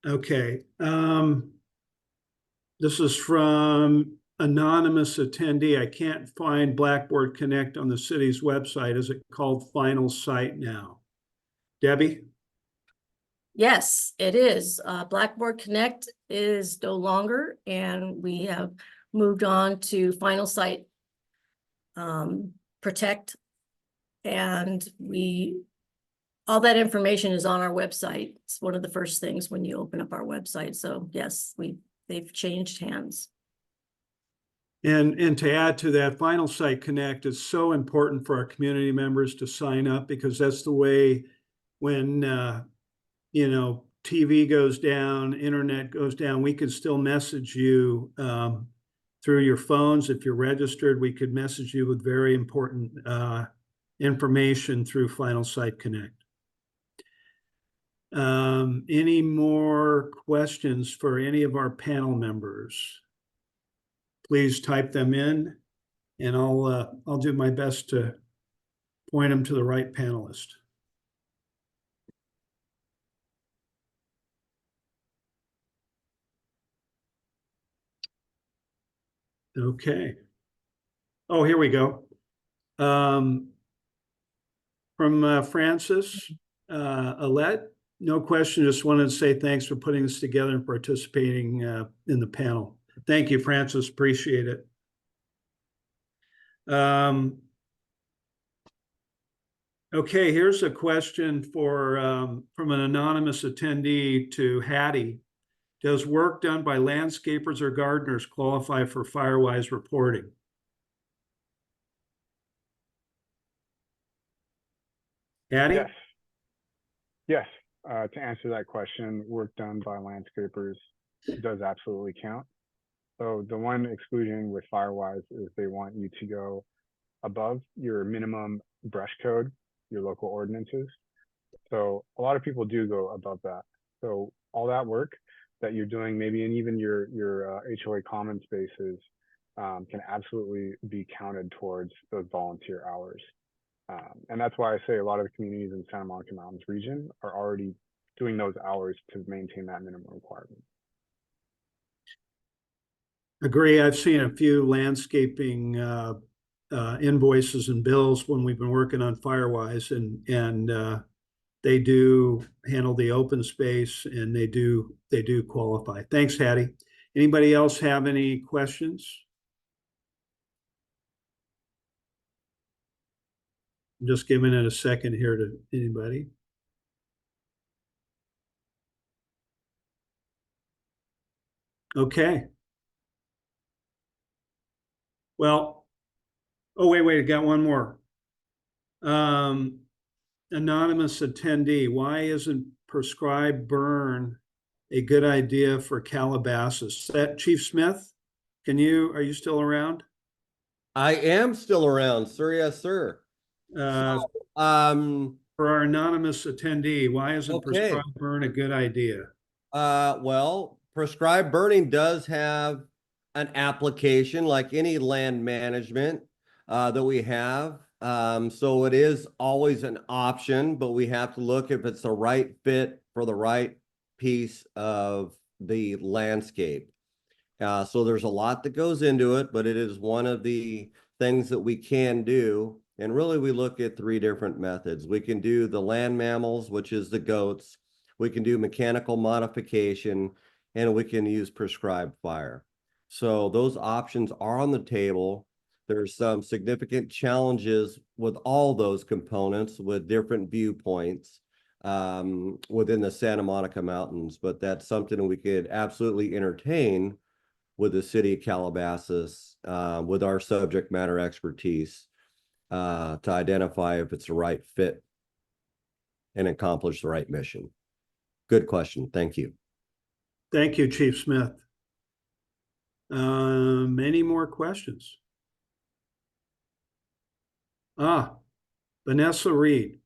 Speaker 1: Okay. This is from anonymous attendee. I can't find Blackboard Connect on the city's website. Is it called Final Site now? Debbie?
Speaker 8: Yes, it is. Blackboard Connect is no longer, and we have moved on to Final Site Protect. And all that information is on our website. It's one of the first things when you open up our website. So yes, they've changed hands.
Speaker 1: And to add to that, Final Site Connect is so important for our community members to sign up, because that's the way when TV goes down, internet goes down, we can still message you through your phones. If you're registered, we could message you with very important information through Final Site Connect. Any more questions for any of our panel members? Please type them in, and I'll do my best to point them to the right panelist. Okay. Oh, here we go. From Francis Alette, no question, just wanted to say thanks for putting this together and participating in the panel. Thank you, Francis, appreciate it. Okay, here's a question from an anonymous attendee to Haddee. Does work done by landscapers or gardeners qualify for FIREWISE reporting? Haddee?
Speaker 6: Yes. Yes. To answer that question, work done by landscapers does absolutely count. So the one exclusion with FIREWISE is they want you to go above your minimum brush code your local ordinances. So a lot of people do go above that. So all that work that you're doing, maybe in even your HOA common spaces, can absolutely be counted towards those volunteer hours. And that's why I say a lot of the communities in Santa Monica Mountains region are already doing those hours to maintain that minimum requirement.
Speaker 1: Agree. I've seen a few landscaping invoices and bills when we've been working on FireWise, and they do handle the open space, and they do qualify. Thanks, Haddee. Anybody else have any questions? I'm just giving it a second here to anybody. Okay. Well, oh, wait, I got one more. Anonymous attendee, why isn't prescribed burn a good idea for Calabasas? That Chief Smith, are you still around?
Speaker 4: I am still around, sir. Yes, sir.
Speaker 1: For our anonymous attendee, why isn't
Speaker 4: Okay.
Speaker 1: prescribed burn a good idea?
Speaker 4: Well, prescribed burning does have an application like any land management that we have. So it is always an option, but we have to look if it's the right fit for the right piece of the landscape. So there's a lot that goes into it, but it is one of the things that we can do. And really, we look at 3 different methods. We can do the land mammals, which is the goats. We can do mechanical modification, and we can use prescribed fire. So those options are on the table. There's some significant challenges with all those components with different viewpoints within the Santa Monica Mountains, but that's something we could absolutely entertain with the city of Calabasas, with our subject matter expertise, to identify if it's the right fit and accomplish the right mission. Good question. Thank you.
Speaker 1: Thank you, Chief Smith. Any more questions? Vanessa Reed.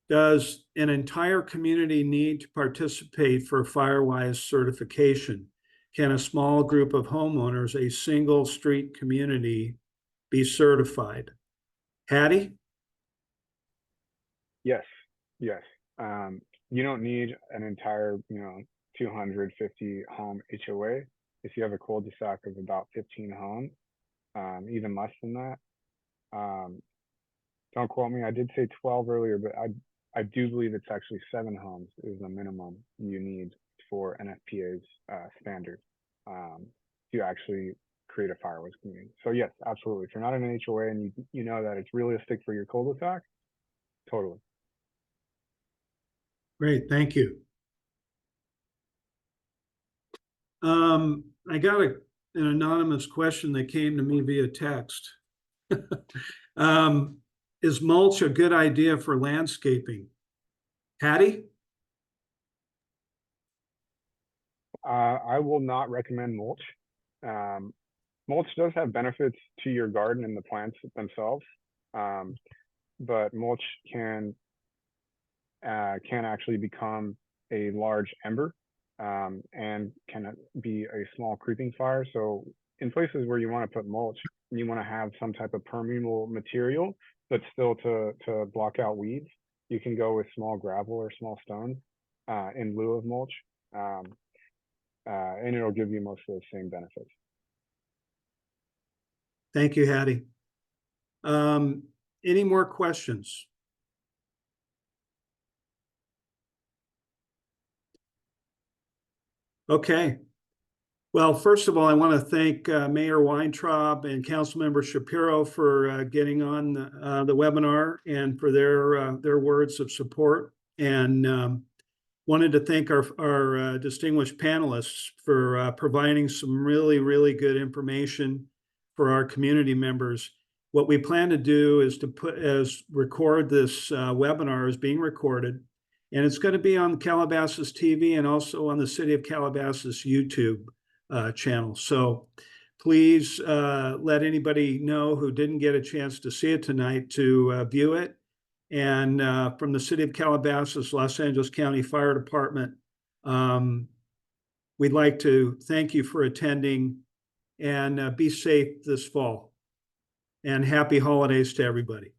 Speaker 1: Does an entire community need to participate for FireWise certification? Can a small group of homeowners, a single street community, be certified? Haddee?
Speaker 6: Yes. You don't need an entire, 250 home HOA. If you have a cul-de-sac of about 15 homes, even less than that. Don't quote me. I did say 12 earlier, but I do believe it's actually 7 homes is the minimum you need for NFPA's standard to actually create a FireWise community. So yes, absolutely. If you're not in an HOA and you know that it's realistic for your cul-de-sac, totally.
Speaker 1: Great, thank you. I got an anonymous question that came to me via text. Is mulch a good idea for landscaping? Haddee?
Speaker 6: I will not recommend mulch. Mulch does have benefits to your garden and the plants themselves, but mulch can actually become a large ember and can be a small creeping fire. So in places where you want to put mulch, you want to have some type of permeable material, but still to block out weeds. You can go with small gravel or small stones in lieu of mulch, and it'll give you most of the same benefits.
Speaker 1: Thank you, Haddee. Any more questions? Okay. Well, first of all, I want to thank Mayor Weintraub and Councilmember Shapiro for getting on the webinar and for their words of support. And wanted to thank our distinguished panelists for providing some really good information for our community members. What we plan to do is to record this webinar as being recorded, and it's going to be on Calabasas TV and also on the City of Calabasas YouTube channel. So please let anybody know who didn't get a chance to see it tonight to view it. And from the City of Calabasas, Los Angeles County Fire Department, we'd like to thank you for attending, and be safe this fall. And happy holidays to everybody.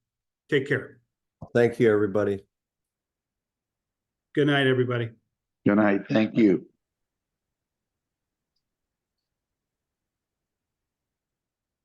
Speaker 1: Take care.
Speaker 4: Thank you, everybody.
Speaker 1: Good night, everybody.
Speaker 3: Good night. Thank you.